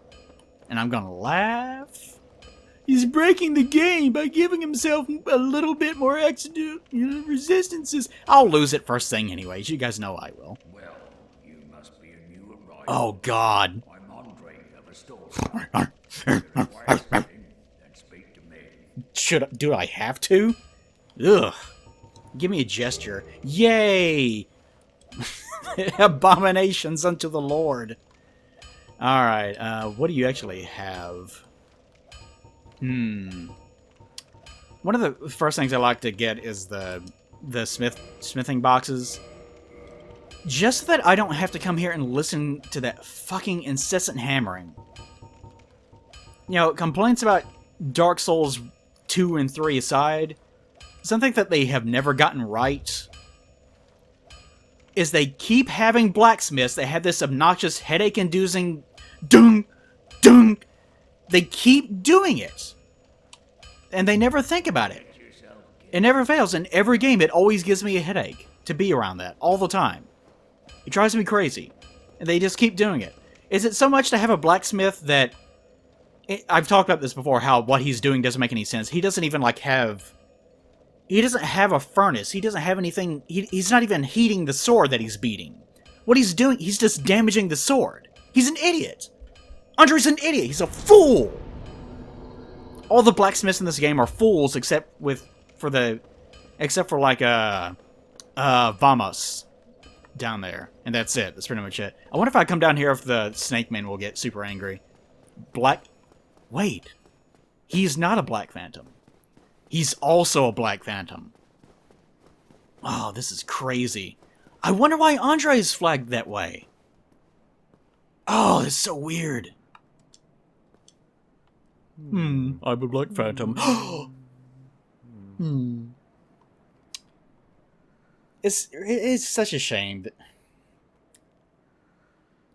And I'm going to laugh. He's breaking the game by giving himself a little bit more extra resistances. I'll lose it first thing anyways. You guys know I will. Well, you must be a new arrival. Oh, God. I'm Andre of a store. Then speak to me. Do I have to? Ugh. Give me a gesture. Yay! Abominations unto the Lord. Alright, what do you actually have? One of the first things I like to get is the smithing boxes. Just so that I don't have to come here and listen to that fucking incessant hammering. You know, complaints about Dark Souls 2 and 3 aside, something that they have never gotten right is they keep having blacksmiths that have this obnoxious headache-inducing dung, dung. They keep doing it. And they never think about it. It never fails. In every game, it always gives me a headache to be around that all the time. It drives me crazy. And they just keep doing it. Is it so much to have a blacksmith that... I've talked about this before, how what he's doing doesn't make any sense. He doesn't even, like, have... He doesn't have a furnace. He doesn't have anything... He's not even heating the sword that he's beating. What he's doing, he's just damaging the sword. He's an idiot. Andre's an idiot. He's a fool. All the blacksmiths in this game are fools except for like Vamos down there, and that's it. That's pretty much it. I wonder if I come down here if the Snake Man will get super angry. Wait, he's not a Black Phantom. He's also a Black Phantom. Oh, this is crazy. I wonder why Andre is flagged that way. Oh, this is so weird. I'm a Black Phantom. It's such a shame that...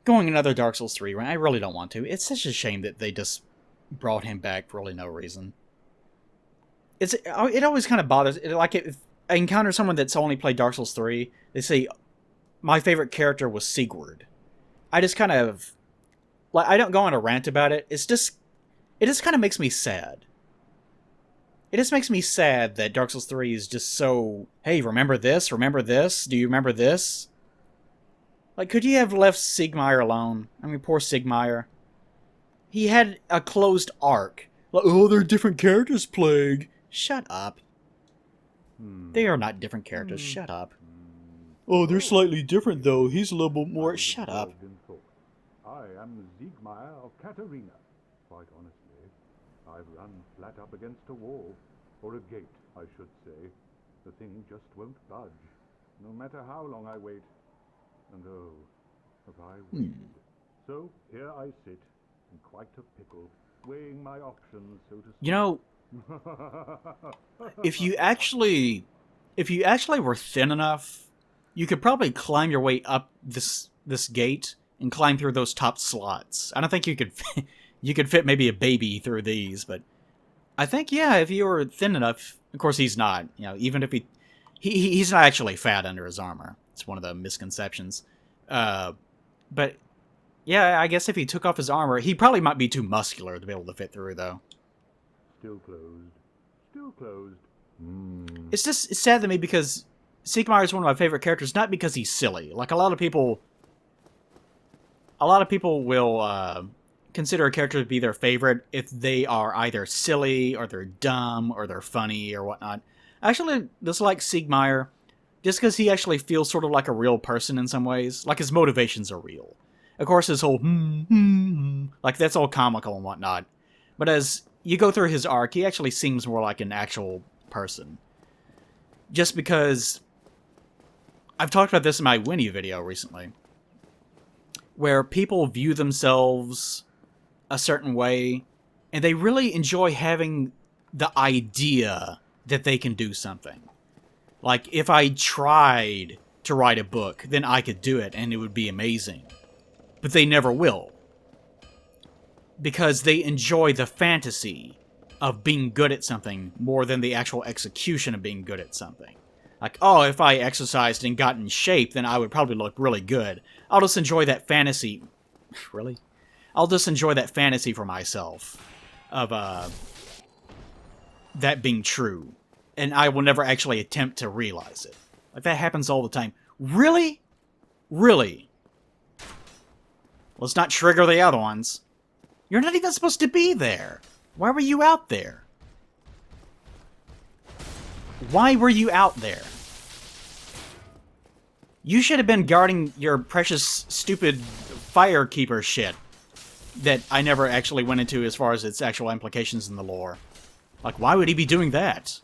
Going another Dark Souls 3, I really don't want to. It's such a shame that they just brought him back for really no reason. It always kind of bothers... Like, if I encounter someone that's only played Dark Souls 3, they say, my favorite character was Sigurd. I just kind of... Like, I don't go on a rant about it. It just kind of makes me sad. It just makes me sad that Dark Souls 3 is just so... Hey, remember this? Remember this? Do you remember this? Like, could you have left Sigmire alone? I mean, poor Sigmire. He had a closed arc. Like, oh, they're different characters, Plague. Shut up. They are not different characters. Shut up. Oh, they're slightly different, though. He's a little bit more... Shut up. Absorbed in thought. I am Siegmeyer of Katerina. Quite honestly, I've run flat up against a wall, or a gate, I should say. The thing just won't budge, no matter how long I wait. And oh, have I waited. So here I sit, in quite a pickle, weighing my options, so to speak. You know, if you actually were thin enough, you could probably climb your way up this gate and climb through those top slots. I don't think you could you could fit maybe a baby through these, but I think, yeah, if you were thin enough. Of course, he's not. You know, even if he's not actually fat under his armor. It's one of the misconceptions. But yeah, I guess if he took off his armor, he probably might be too muscular to be able to fit through, though. Still closed. Still closed. It's sad to me because Siegmeyer is one of my favorite characters, not because he's silly. Like, a lot of people will consider a character to be their favorite if they are either silly, or they're dumb, or they're funny, or whatnot. I actually dislike Siegmeyer just because he actually feels sort of like a real person in some ways. Like, his motivations are real. Of course, his whole like, that's all comical and whatnot. But as you go through his arc, he actually seems more like an actual person. Just because... I've talked about this in my Winnie video recently, where people view themselves a certain way, and they really enjoy having the idea that they can do something. Like, if I tried to write a book, then I could do it, and it would be amazing. But they never will. Because they enjoy the fantasy of being good at something more than the actual execution of being good at something. Like, oh, if I exercised and got in shape, then I would probably look really good. I'll just enjoy that fantasy. Really? I'll just enjoy that fantasy for myself of that being true. And I will never actually attempt to realize it. Like, that happens all the time. Really? Really? Let's not trigger the other ones. You're not even supposed to be there. Why were you out there? Why were you out there? You should have been guarding your precious, stupid firekeeper shit that I never actually went into as far as its actual implications in the lore. Like, why would he be doing that?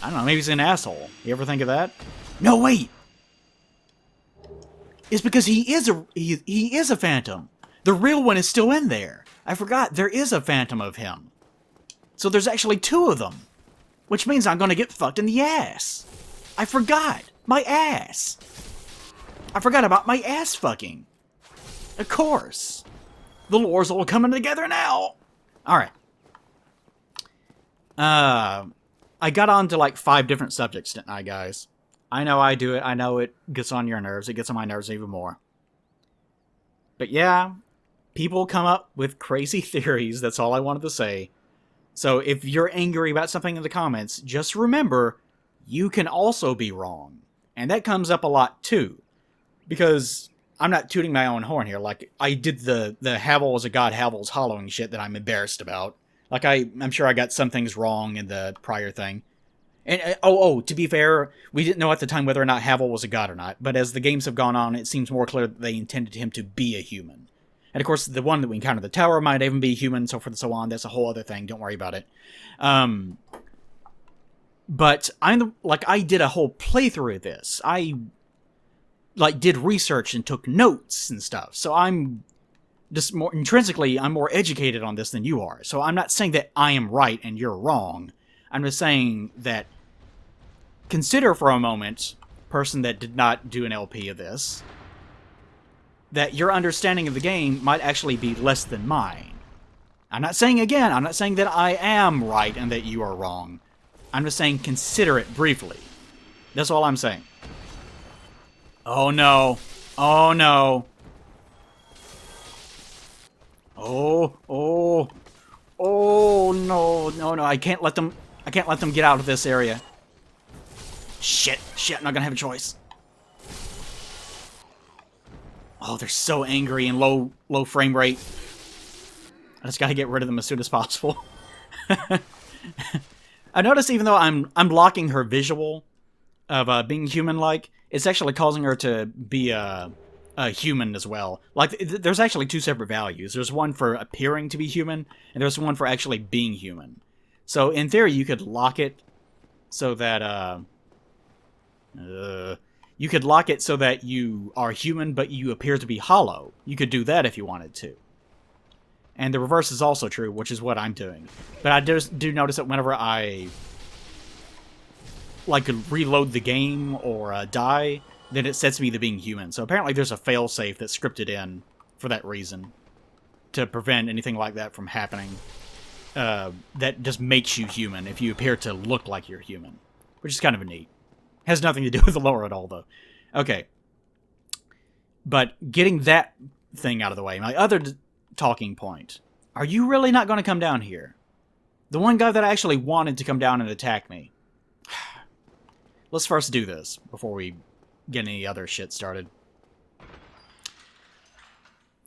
I don't know, maybe he's an asshole. You ever think of that? No, wait! It's because he is a phantom. The real one is still in there. I forgot, there is a phantom of him. So there's actually two of them. Which means I'm gonna get fucked in the ass. I forgot. My ass. I forgot about my ass fucking. Of course. The lore's all coming together now. Alright. I got on to like 5 different subjects, didn't I, guys? I know I do it. I know it gets on your nerves. It gets on my nerves even more. But yeah, people come up with crazy theories. That's all I wanted to say. So if you're angry about something in the comments, just remember, you can also be wrong. And that comes up a lot too. Because I'm not tooting my own horn here. Like, I did the Havel was a god, Havel's hollowing shit that I'm embarrassed about. Like, I'm sure I got some things wrong in the prior thing. And, to be fair, we didn't know at the time whether or not Havel was a god or not. But as the games have gone on, it seems more clear that they intended him to be a human. And of course, the one that we encountered in the tower might even be human, so forth and so on. That's a whole other thing. Don't worry about it. But I did a whole playthrough of this. I did research and took notes and stuff. So I'm just more intrinsically, I'm more educated on this than you are. So I'm not saying that I am right and you're wrong. I'm just saying that consider for a moment, person that did not do an LP of this, that your understanding of the game might actually be less than mine. I'm not saying that I am right and that you are wrong. I'm just saying consider it briefly. That's all I'm saying. Oh no. Oh no. Oh no, I can't let them get out of this area. Shit, I'm not gonna have a choice. Oh, they're so angry and low frame rate. I just gotta get rid of them as soon as possible. I notice even though I'm blocking her visual of being human-like, it's actually causing her to be a human as well. Like, there's actually two separate values. There's one for appearing to be human, and there's one for actually being human. So, in theory, you could lock it so that, you could lock it so that you are human, but you appear to be hollow. You could do that if you wanted to. And the reverse is also true, which is what I'm doing. But I do notice that whenever I like reload the game or die, then it sets me to being human. So apparently there's a failsafe that's scripted in for that reason, to prevent anything like that from happening. That just makes you human if you appear to look like you're human, which is kind of neat. Has nothing to do with the lore at all, though. Okay. But getting that thing out of the way, my other talking point. Are you really not going to come down here? The one guy that actually wanted to come down and attack me. Let's first do this before we get any other shit started.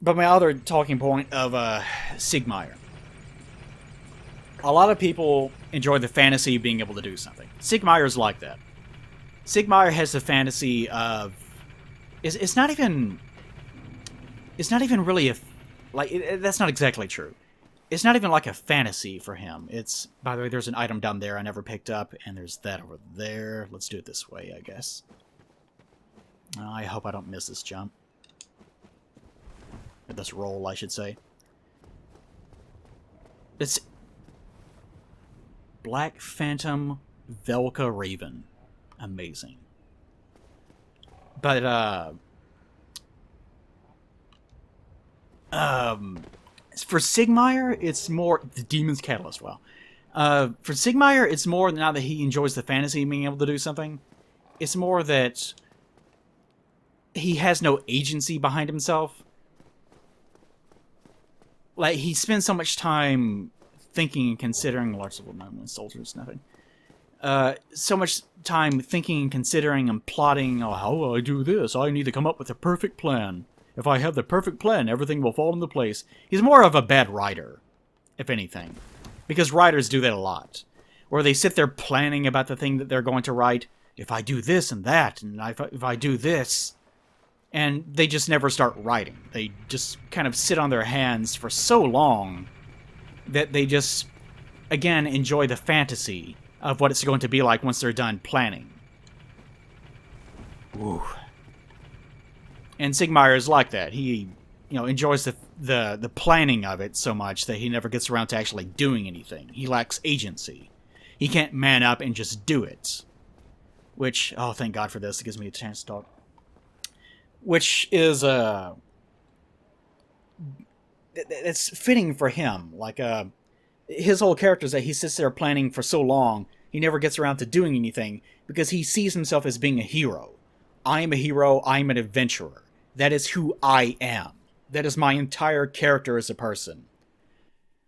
But my other talking point of Sigmire. A lot of people enjoy the fantasy of being able to do something. Sigmire's like that. Sigmire has the fantasy of... It's not even really a... that's not exactly true. It's not even like a fantasy for him. It's... By the way, there's an item down there I never picked up, and there's that over there. Let's do it this way, I guess. I hope I don't miss this jump. Or this roll, I should say. It's... Black Phantom Velka Raven. Amazing. But, for Sigmire, it's more... The Demon's Catalyst, well. For Sigmire, it's more now that he enjoys the fantasy of being able to do something. It's more that he has no agency behind himself. Like, he spends so much time thinking and considering... Large civil moment, soldiers, nothing. So much time thinking and considering and plotting, oh, how will I do this? I need to come up with a perfect plan. If I have the perfect plan, everything will fall into place. He's more of a bad writer, if anything. Because writers do that a lot. Where they sit there planning about the thing that they're going to write. If I do this and that, and if I do this... And they just never start writing. They just kind of sit on their hands for so long that they just, again, enjoy the fantasy of what it's going to be like once they're done planning. Ooh. And Sigmire is like that. He, enjoys the planning of it so much that he never gets around to actually doing anything. He lacks agency. He can't man up and just do it. Which, oh, thank God for this. It gives me a chance to talk. Which is, it's fitting for him. Like, his whole character is that he sits there planning for so long, he never gets around to doing anything, because he sees himself as being a hero. I am a hero, I am an adventurer. That is who I am. That is my entire character as a person.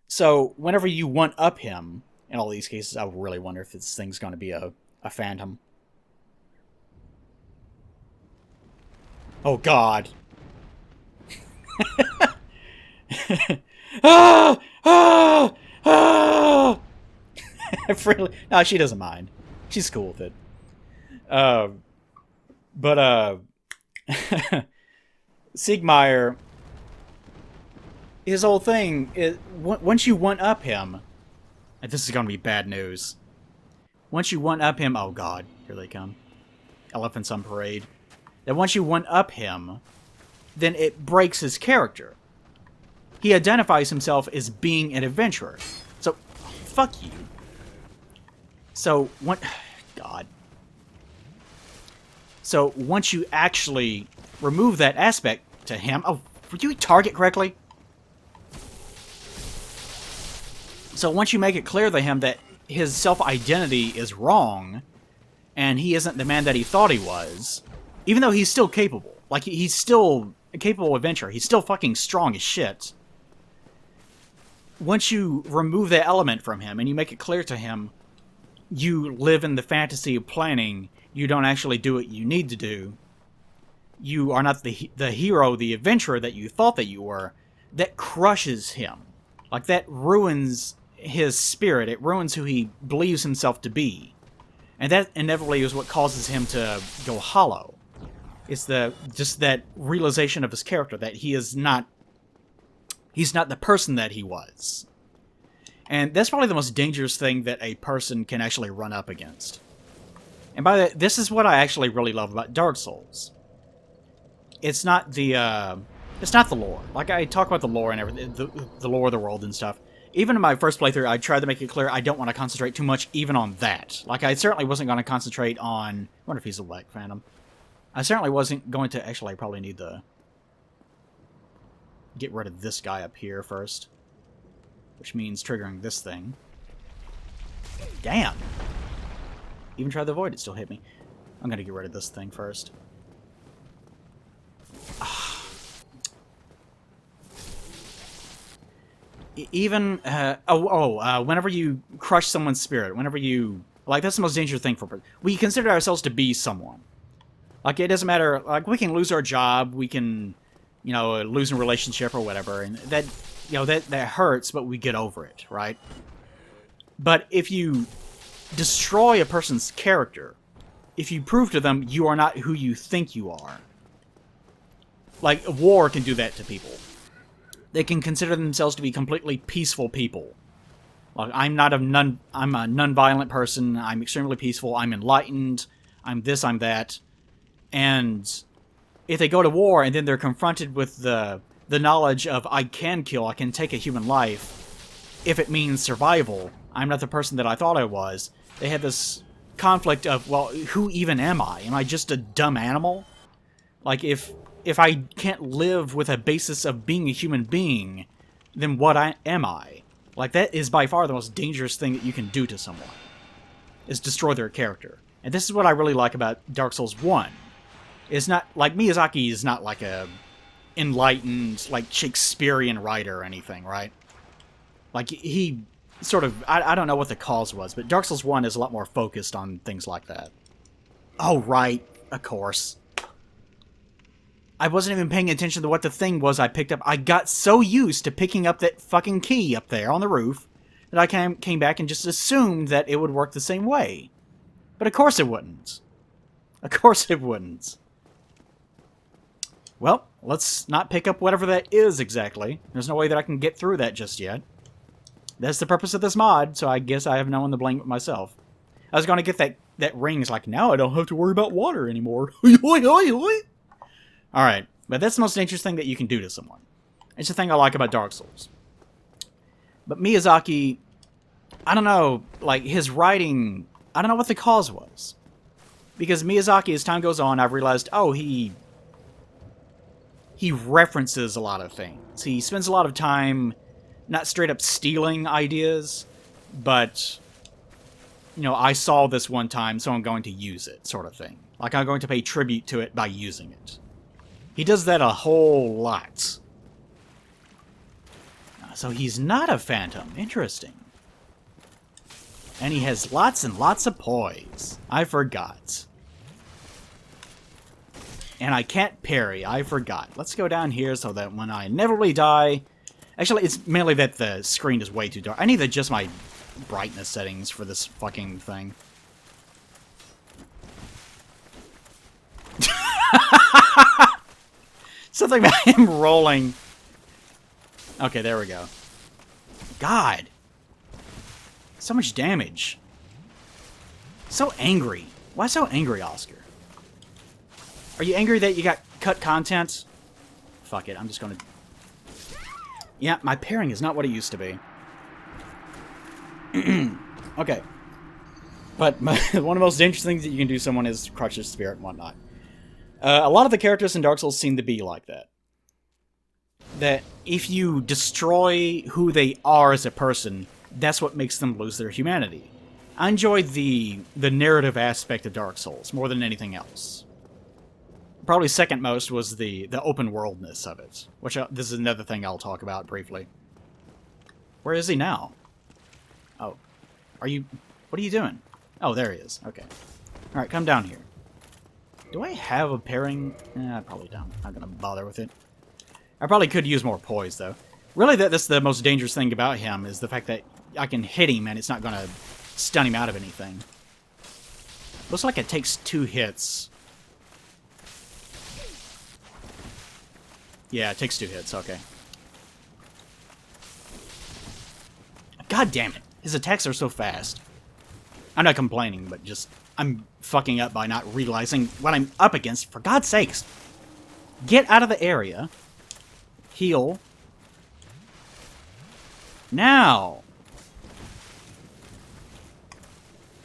So, whenever you one-up him, in all these cases, I really wonder if this thing's going to be a phantom. Oh, God. Ah! Ah! Ah! Really? No, she doesn't mind. She's cool with it. Sigmire, his whole thing is, once you one-up him, and this is going to be bad news. Once you one-up him, oh God, here they come. Elephants on parade. That once you one-up him, then it breaks his character. He identifies himself as being an adventurer. So, fuck you. So, God. So, once you actually remove that aspect to him... Oh, were you target correctly? So, once you make it clear to him that his self-identity is wrong, and he isn't the man that he thought he was, even though he's still capable. Like, he's still a capable adventurer. He's still fucking strong as shit. Once you remove that element from him, and you make it clear to him, you live in the fantasy of planning, you don't actually do what you need to do, you are not the hero, the adventurer that you thought that you were, that crushes him. Like, that ruins his spirit. It ruins who he believes himself to be. And that inevitably is what causes him to go hollow. It's just that realization of his character that he's not the person that he was. And that's probably the most dangerous thing that a person can actually run up against. And by that, this is what I actually really love about Dark Souls. It's not the lore. Like, I talk about the lore and everything, the lore of the world and stuff. Even in my first playthrough, I tried to make it clear I don't want to concentrate too much even on that. Like, I certainly wasn't going to concentrate on... I wonder if he's awake, Phantom. I certainly wasn't going to... Actually, I probably need to get rid of this guy up here first. Which means triggering this thing. Damn! Even tried to avoid it, still hit me. I'm going to get rid of this thing first. Even, whenever you crush someone's spirit, whenever you, like, that's the most dangerous thing for, we consider ourselves to be someone. Like, it doesn't matter, like, we can lose our job, we can, you know, lose a relationship or whatever, and that, you know, that hurts, but we get over it, right? But if you destroy a person's character, if you prove to them you are not who you think you are, like, war can do that to people. They can consider themselves to be completely peaceful people. Like, I'm a non-violent person, I'm extremely peaceful, I'm enlightened, I'm this, I'm that. And if they go to war and then they're confronted with the knowledge of I can kill, I can take a human life, if it means survival, I'm not the person that I thought I was, they have this conflict of, well, who even am I? Am I just a dumb animal? Like, if I can't live with a basis of being a human being, then what am I? Like, that is by far the most dangerous thing that you can do to someone, is destroy their character. And this is what I really like about Dark Souls 1. It's not, like, Miyazaki is not like a enlightened, like, Shakespearean writer or anything, right? Like, he sort of, I don't know what the cause was, but Dark Souls 1 is a lot more focused on things like that. Oh, right, of course. I wasn't even paying attention to what the thing was I picked up. I got so used to picking up that fucking key up there on the roof that I came back and just assumed that it would work the same way. But of course it wouldn't. Of course it wouldn't. Well, let's not pick up whatever that is exactly. There's no way that I can get through that just yet. That's the purpose of this mod, so I guess I have no one to blame but myself. I was going to get that ring. It's like, now I don't have to worry about water anymore. Alright, but that's the most dangerous thing that you can do to someone. It's the thing I like about Dark Souls. But Miyazaki, I don't know, like, his writing, I don't know what the cause was. Because Miyazaki, as time goes on, I've realized, oh, he references a lot of things. He spends a lot of time not straight up stealing ideas, but, you know, I saw this one time, so I'm going to use it, sort of thing. Like, I'm going to pay tribute to it by using it. He does that a whole lot. So he's not a phantom. Interesting. And he has lots and lots of poise. I forgot. And I can't parry. I forgot. Let's go down here so that when I inevitably die... Actually, it's mainly that the screen is way too dark. I need to adjust my brightness settings for this fucking thing. Something about him rolling. Okay, there we go. God. So much damage. So angry. Why so angry, Oscar? Are you angry that you got cut content? Fuck it, I'm just gonna... Yeah, my pairing is not what it used to be. Okay. But one of the most dangerous things that you can do to someone is crush their spirit and whatnot. A lot of the characters in Dark Souls seem to be like that. That if you destroy who they are as a person, that's what makes them lose their humanity. I enjoyed the narrative aspect of Dark Souls more than anything else. Probably second most was the open worldness of it, which this is another thing I'll talk about briefly. Where is he now? Oh, what are you doing? Oh, there he is. Okay. All right, come down here. Do I have a pairing? I probably don't. I'm not gonna bother with it. I probably could use more poise though. Really, that's the most dangerous thing about him is the fact that I can hit him and it's not gonna stun him out of anything. Looks like it takes 2 hits. Yeah, it takes 2 hits, okay. God damn it. His attacks are so fast. I'm not complaining, but just... I'm fucking up by not realizing what I'm up against. For God's sakes. Get out of the area. Heal. Now.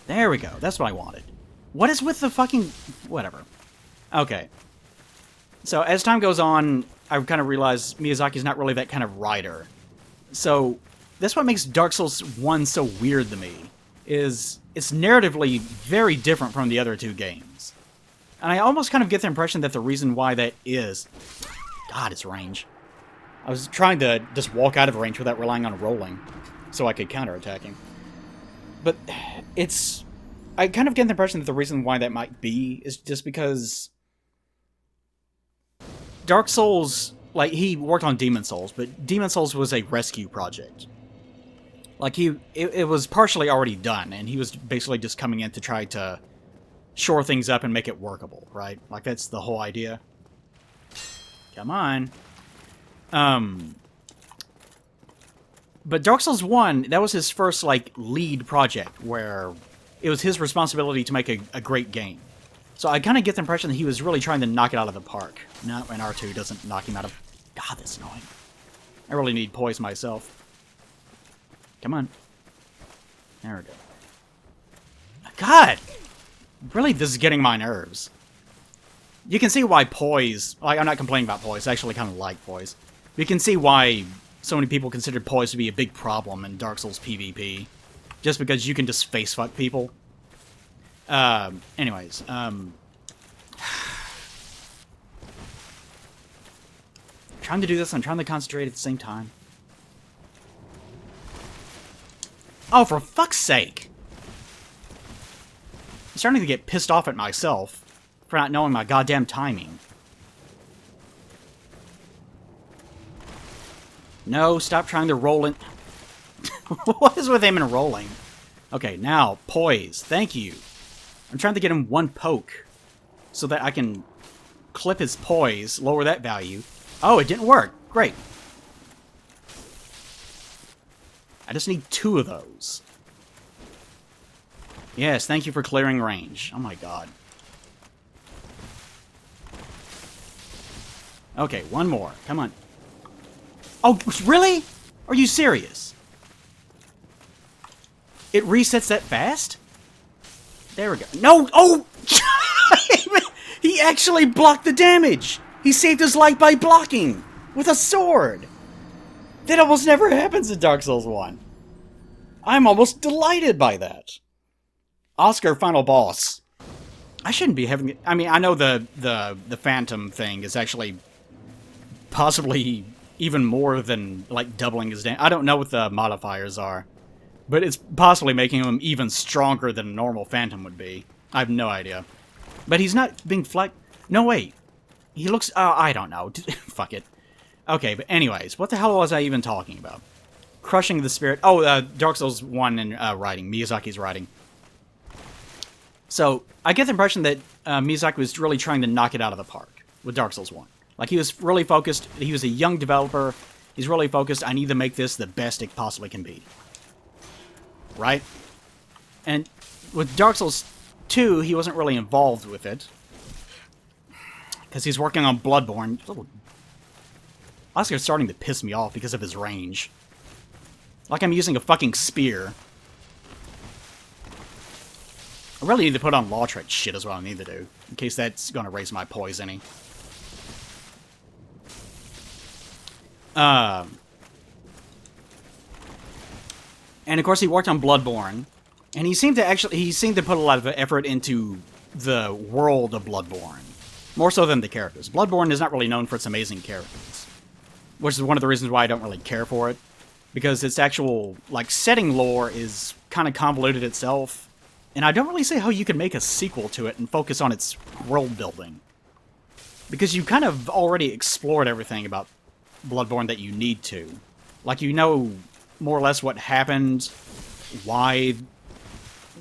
There we go. That's what I wanted. What is with the fucking... Whatever. Okay. So, as time goes on, I kind of realized Miyazaki's not really that kind of writer. So, that's what makes Dark Souls 1 so weird to me. Is it's narratively very different from the other 2 games. And I almost kind of get the impression that the reason why that is... God, it's range. I was trying to just walk out of range without relying on rolling, so I could counterattack him. But it's... I kind of get the impression that the reason why that might be is just because... Dark Souls... Like, he worked on Demon Souls, but Demon Souls was a rescue project. Like, it was partially already done, and he was basically just coming in to try to shore things up and make it workable, right? Like, that's the whole idea. Come on. But Dark Souls 1, that was his first, like, lead project, where it was his responsibility to make a great game. So I kind of get the impression that he was really trying to knock it out of the park. No, and R2 doesn't knock him out of... God, that's annoying. I really need poise myself. Come on. There we go. God! Really, this is getting my nerves. You can see why poise... Like, I'm not complaining about poise. I actually kind of like poise. You can see why so many people consider poise to be a big problem in Dark Souls PvP. Just because you can just face-fuck people. Anyways, trying to do this, I'm trying to concentrate at the same time. Oh, for fuck's sake! I'm starting to get pissed off at myself for not knowing my goddamn timing. No, stop trying to roll in. What is with him and rolling? Okay, now, poise. Thank you. I'm trying to get him 1 poke so that I can clip his poise, lower that value. Oh, it didn't work. Great. I just need 2 of those. Yes, thank you for clearing range. Oh my god. Okay, 1 more. Come on. Oh, really? Are you serious? It resets that fast? There we go. No! Oh! He actually blocked the damage! He saved his life by blocking! With a sword! That almost never happens in Dark Souls 1. I'm almost delighted by that. Oscar, final boss. I shouldn't be having... I mean, I know the Phantom thing is actually possibly even more than, like, doubling his damage. I don't know what the modifiers are. But it's possibly making him even stronger than a normal Phantom would be. I have no idea. But he's not being No, wait. He looks... I don't know. Fuck it. Okay, but anyways, what the hell was I even talking about? Crushing the spirit... Oh, Dark Souls 1 and writing. Miyazaki's writing. So, I get the impression that Miyazaki was really trying to knock it out of the park with Dark Souls 1. Like, he was really focused. He was a young developer. He's really focused. I need to make this the best it possibly can be. Right? And with Dark Souls 2, he wasn't really involved with it. Because he's working on Bloodborne. Oscar's starting to piss me off because of his range. Like I'm using a fucking spear. I really need to put on Lautrec shit is what I need to do. In case that's going to raise my poise any. And of course he worked on Bloodborne. And he seemed to put a lot of effort into the world of Bloodborne. More so than the characters. Bloodborne is not really known for its amazing characters. Which is one of the reasons why I don't really care for it. Because its actual, like, setting lore is kind of convoluted itself. And I don't really see how you can make a sequel to it and focus on its world building. Because you kind of already explored everything about Bloodborne that you need to. Like, you know more or less what happened, why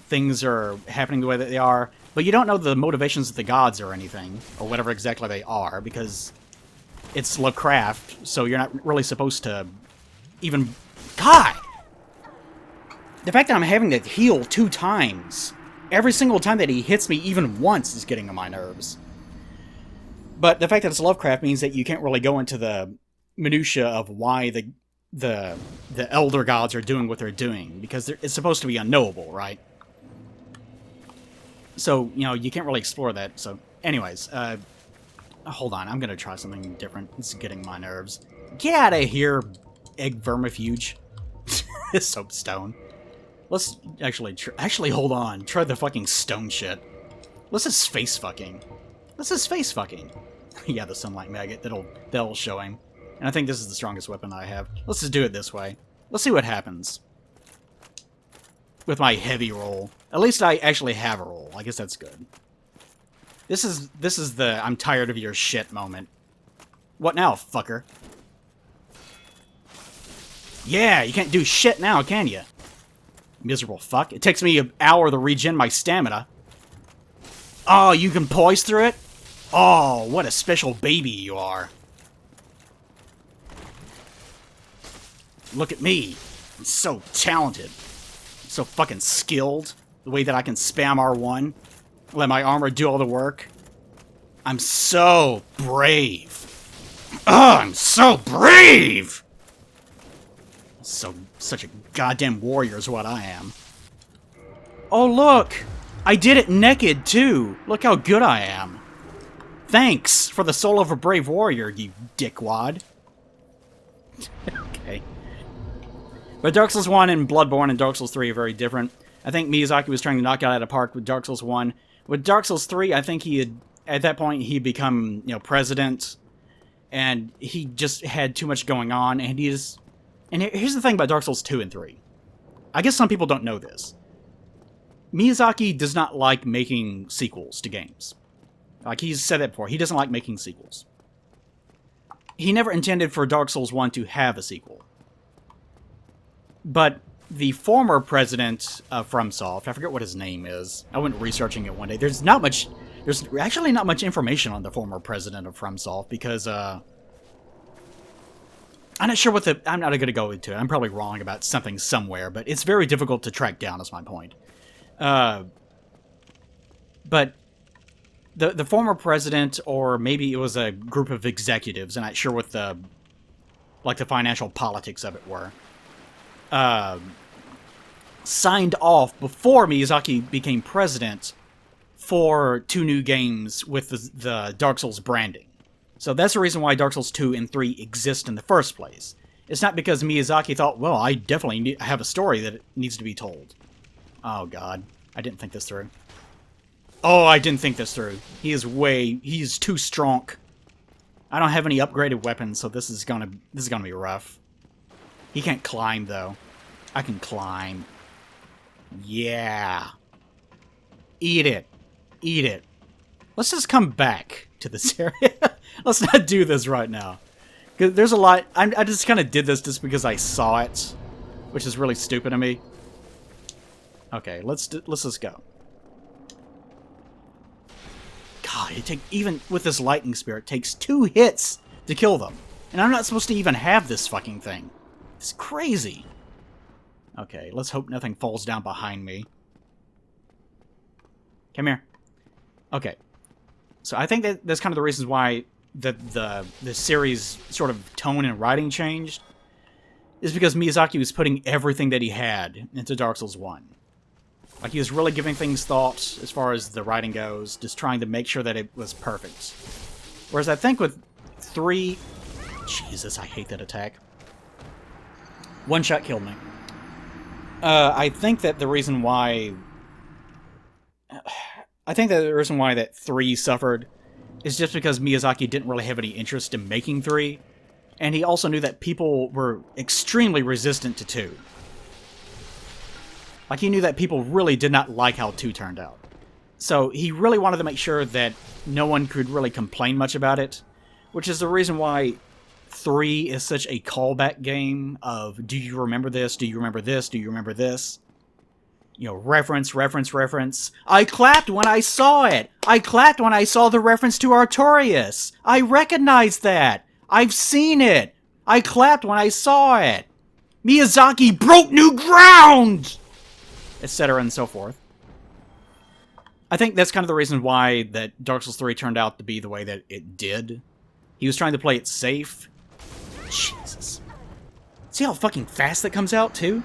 things are happening the way that they are, but you don't know the motivations of the gods or anything, or whatever exactly they are, because it's Lovecraft, so you're not really supposed to even... God! The fact that I'm having to heal 2 times, every single time that he hits me even once, is getting on my nerves. But the fact that it's Lovecraft means that you can't really go into the minutia of why the elder gods are doing what they're doing, because it's supposed to be unknowable, right? So, you know, you can't really explore that. So, anyways, hold on, I'm gonna try something different. It's getting my nerves. Get out of here, egg vermifuge. Soapstone. Let's actually hold on. Try the fucking stone shit. Let's just space fucking. Let's just space fucking. Yeah, the sunlight maggot. That'll show him. And I think this is the strongest weapon I have. Let's just do it this way. Let's see what happens with my heavy roll. At least I actually have a roll. I guess that's good. This is the I'm tired of your shit moment. What now, fucker? Yeah, you can't do shit now, can you? Miserable fuck. It takes me an hour to regen my stamina. Oh, you can poise through it? Oh, what a special baby you are. Look at me. I'm so talented. So fucking skilled. The way that I can spam R1. Let my armor do all the work. I'm so brave. Oh, I'm so brave! Such a goddamn warrior is what I am. Oh, look! I did it naked, too! Look how good I am. Thanks for the soul of a brave warrior, you dickwad. Okay. But Dark Souls 1 and Bloodborne and Dark Souls 3 are very different. I think Miyazaki was trying to knock it out of the park with Dark Souls 1. With Dark Souls 3, I think he had, at that point, he'd become, you know, president, and he just had too much going on, and he just... And here's the thing about Dark Souls 2 and 3. I guess some people don't know this. Miyazaki does not like making sequels to games. Like, he's said that before. He doesn't like making sequels. He never intended for Dark Souls 1 to have a sequel. But the former president of FromSoft, I forget what his name is. I went researching it one day. There's actually not much information on the former president of FromSoft because, I'm not sure what I'm not going to go into it. I'm probably wrong about something somewhere, but it's very difficult to track down, is my point. But the former president, or maybe it was a group of executives, I'm not sure what the financial politics of it were, signed off before Miyazaki became president for 2 new games with the Dark Souls branding. So that's the reason why Dark Souls 2 and 3 exist in the first place. It's not because Miyazaki thought, well, I definitely have a story that needs to be told. Oh, God. I didn't think this through. Oh, I didn't think this through. He is too strong. I don't have any upgraded weapons, so this is gonna be rough. He can't climb, though. I can climb. Yeah. Eat it. Eat it. Let's just come back to this area. Let's not do this right now. 'Cause there's a lot... I just kind of did this just because I saw it, which is really stupid of me. Okay, let's just go. God, even with this lightning spear, it takes 2 hits to kill them. And I'm not supposed to even have this fucking thing. It's crazy. Okay, let's hope nothing falls down behind me. Come here. Okay. So I think that's kind of the reasons why the series sort of tone and writing changed. Is because Miyazaki was putting everything that he had into Dark Souls 1. Like, he was really giving things thought as far as the writing goes, just trying to make sure that it was perfect. Whereas I think with 3... Jesus, I hate that attack. One shot killed me. I think that the reason why... I think that the reason why that 3 suffered is just because Miyazaki didn't really have any interest in making 3, and he also knew that people were extremely resistant to 2. Like, he knew that people really did not like how 2 turned out. So he really wanted to make sure that no one could really complain much about it, which is the reason why 3 is such a callback game of, do you remember this? Do you remember this? Do you remember this? You know, reference, reference, reference. I clapped when I saw it! I clapped when I saw the reference to Artorias! I recognized that! I've seen it! I clapped when I saw it! Miyazaki broke new ground! Etc. and so forth. I think that's kind of the reason why that Dark Souls 3 turned out to be the way that it did. He was trying to play it safe. Jesus. See how fucking fast that comes out, too?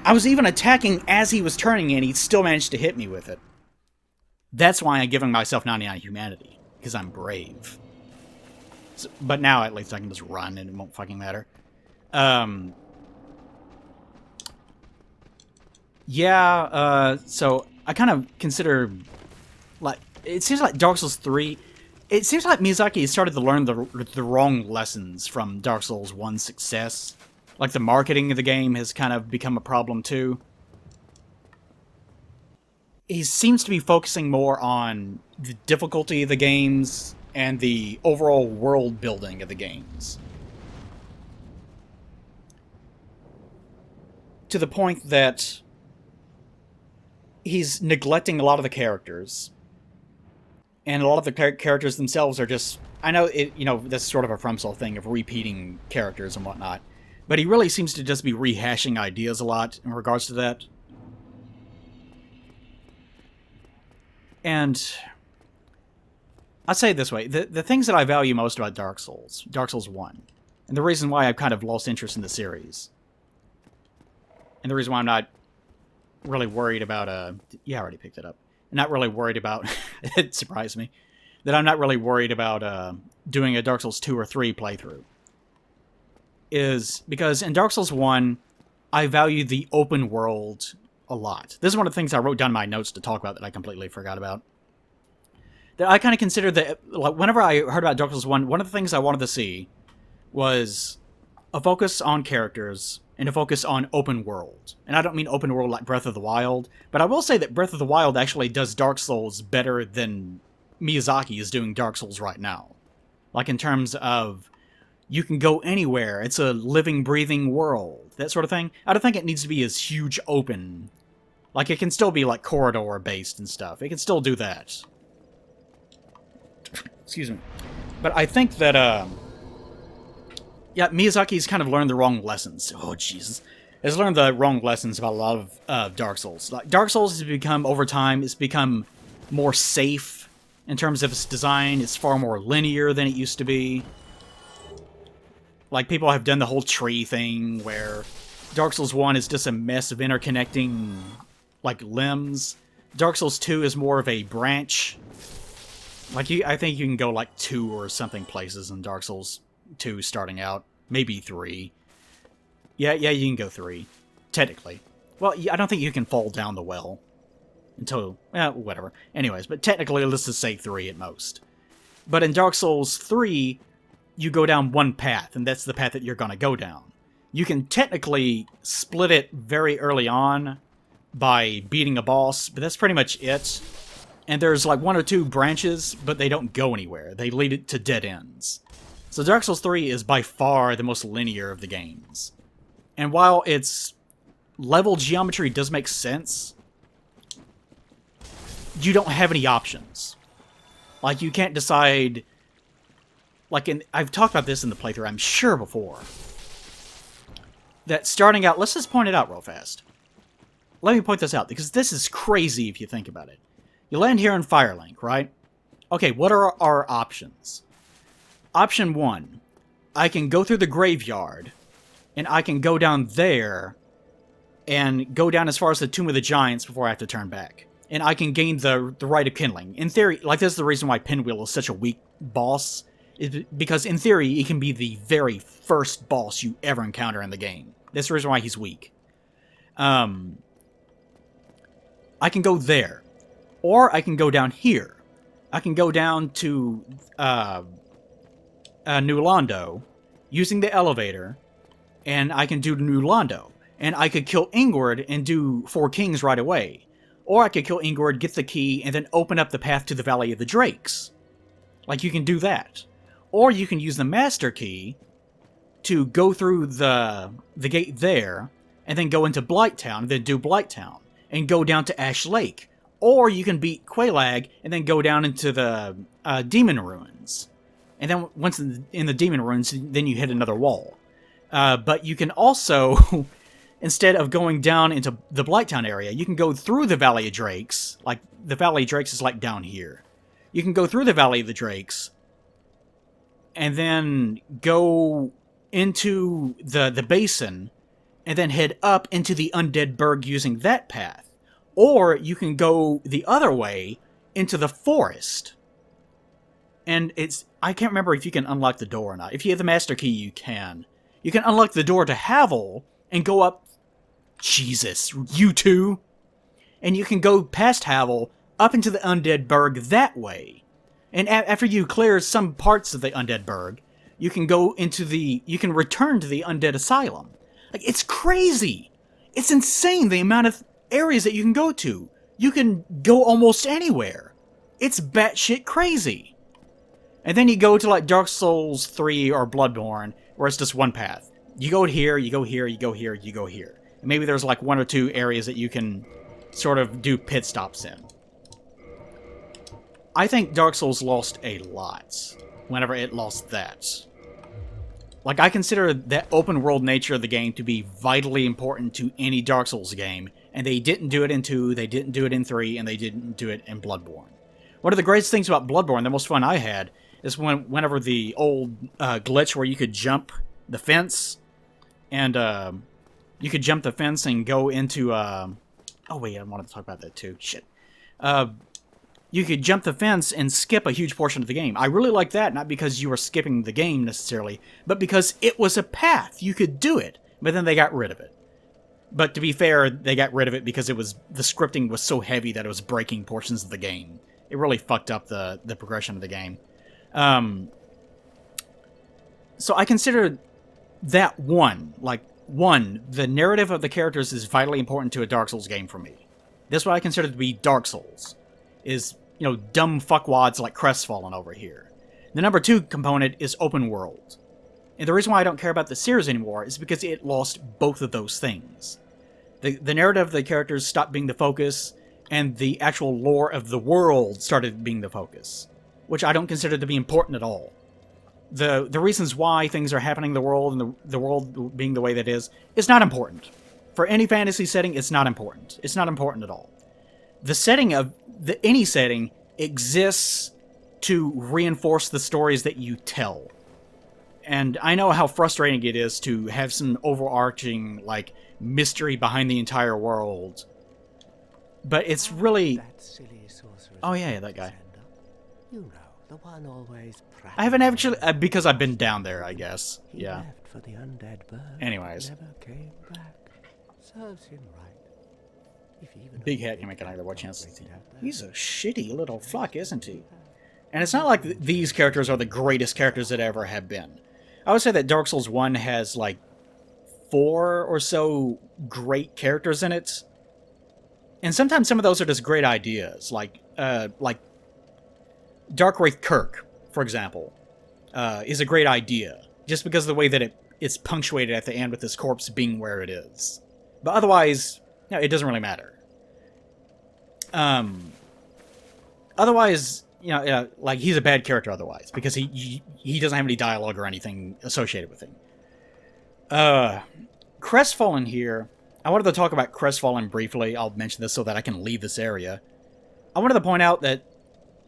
I was even attacking as he was turning and he still managed to hit me with it. That's why I'm giving myself 99 humanity. Because I'm brave. So, but now at least I can just run and it won't fucking matter. So I kind of consider, like, it seems like Dark Souls 3, it seems like Miyazaki has started to learn the wrong lessons from Dark Souls 1's success. Like, the marketing of the game has kind of become a problem, too. He seems to be focusing more on the difficulty of the games and the overall world building of the games. To the point that he's neglecting a lot of the characters. And a lot of the characters themselves are just... I know, that's sort of a FromSoft thing of repeating characters and whatnot. But he really seems to just be rehashing ideas a lot in regards to that. And I'll say it this way. The things that I value most about Dark Souls 1, and the reason why I've kind of lost interest in the series, and the reason why I'm not really worried about... yeah, I already picked it up. I'm not really worried about... it surprised me. That I'm not really worried about doing a Dark Souls 2 or 3 playthrough. Is because in Dark Souls 1, I value the open world a lot. This is one of the things I wrote down in my notes to talk about that I completely forgot about. That I kind of considered that, like, whenever I heard about Dark Souls 1, one of the things I wanted to see was a focus on characters and a focus on open world. And I don't mean open world like Breath of the Wild, but I will say that Breath of the Wild actually does Dark Souls better than Miyazaki is doing Dark Souls right now. Like, in terms of, you can go anywhere, it's a living, breathing world, that sort of thing. I don't think it needs to be as huge open. Like, it can still be, like, corridor-based and stuff. It can still do that. Excuse me. But I think that, yeah, Miyazaki's kind of learned the wrong lessons. Oh, Jesus. Has learned the wrong lessons about a lot of Dark Souls. Like, Dark Souls has become, over time, it's become more safe in terms of its design. It's far more linear than it used to be. Like, people have done the whole tree thing, where Dark Souls 1 is just a mess of interconnecting, like, limbs. Dark Souls 2 is more of a branch. Like, I think you can go, like, 2 or something places in Dark Souls 2 starting out. Maybe 3. Yeah, you can go 3. Technically. Well, I don't think you can fall down the well. Until, whatever. Anyways, but technically, let's just say 3 at most. But in Dark Souls 3, you go down one path, and that's the path that you're going to go down. You can technically split it very early on by beating a boss, but that's pretty much it. And there's like 1 or 2 branches, but they don't go anywhere. They lead it to dead ends. So Dark Souls 3 is by far the most linear of the games. And while its level geometry does make sense, you don't have any options. Like, you can't decide... Like, I've talked about this in the playthrough, I'm sure, before. That starting out... Let's just point it out real fast. Let me point this out, because this is crazy if you think about it. You land here in Firelink, right? Okay, what are our options? Option 1. I can go through the graveyard, and I can go down there, and go down as far as the Tomb of the Giants before I have to turn back. And I can gain the Rite of Kindling. In theory, like, this is the reason why Pinwheel is such a weak boss. Because in theory, he can be the very first boss you ever encounter in the game. That's the reason why he's weak. I can go there. Or I can go down here. I can go down to New Londo using the elevator, and I can do New Londo. And I could kill Ingward and do 4 Kings right away. Or I could kill Ingward, get the key, and then open up the path to the Valley of the Drakes. Like, you can do that. Or you can use the Master Key to go through the gate there, and then go into Blighttown, and then do Blighttown, and go down to Ash Lake. Or you can beat Quelaag, and then go down into the Demon Ruins. And then once in the demon ruins, then you hit another wall. But you can also, instead of going down into the Blighttown area, you can go through the Valley of Drakes. Like, the Valley of Drakes is like down here. You can go through the Valley of the Drakes, and then go into the basin, and then head up into the Undead Burg using that path. Or you can go the other way into the forest. And I can't remember if you can unlock the door or not. If you have the master key, you can. You can unlock the door to Havel and go up... Jesus, you two! And you can go past Havel up into the Undead Burg that way. And after you clear some parts of the Undead Burg, you can go into you can return to the Undead Asylum. Like, it's crazy! It's insane the amount of areas that you can go to. You can go almost anywhere. It's batshit crazy. And then you go to like Dark Souls 3 or Bloodborne, where it's just one path. You go here, you go here, you go here, you go here. And maybe there's like 1 or 2 areas that you can sort of do pit stops in. I think Dark Souls lost a lot whenever it lost that. Like, I consider that open world nature of the game to be vitally important to any Dark Souls game, and they didn't do it in 2, they didn't do it in 3, and they didn't do it in Bloodborne. One of the greatest things about Bloodborne, the most fun I had, is whenever the old glitch where you could jump the fence, and you could jump the fence and go into... oh wait, I wanted to talk about that too. Shit. You could jump the fence and skip a huge portion of the game. I really like that, not because you were skipping the game necessarily, but because it was a path. You could do it, but then they got rid of it. But to be fair, they got rid of it because the scripting was so heavy that it was breaking portions of the game. It really fucked up the progression of the game. So I consider that the narrative of the characters is vitally important to a Dark Souls game for me. That's what I consider to be Dark Souls. Is, dumb fuckwads like Crestfallen over here. The number 2 component is open world. And the reason why I don't care about the series anymore is because it lost both of those things. The narrative of the characters stopped being the focus, and the actual lore of the world started being the focus, which I don't consider to be important at all. The reasons why things are happening in the world, and the world being the way that is not important. For any fantasy setting, it's not important. It's not important at all. The setting of any setting exists to reinforce the stories that you tell. And I know how frustrating it is to have some overarching, mystery behind the entire world. But it's really... Oh yeah, that guy. You know, the one always I haven't actually... because I've been down there, I guess. He Yeah. left for the undead bird. Anyways. Never came back. Serves him right. If even Big Hat can make another what chance to see. He's a shitty little fuck, isn't he? And it's not like these characters are the greatest characters that ever have been. I would say that Dark Souls 1 has, 4 or so great characters in it. And sometimes some of those are just great ideas. Like Darkwraith Kirk, for example, is a great idea. Just because of the way that it's punctuated at the end with his corpse being where it is. But otherwise... No, it doesn't really matter. Otherwise, he's a bad character otherwise, because he doesn't have any dialogue or anything associated with him. Crestfallen here, I wanted to talk about Crestfallen briefly. I'll mention this so that I can leave this area. I wanted to point out that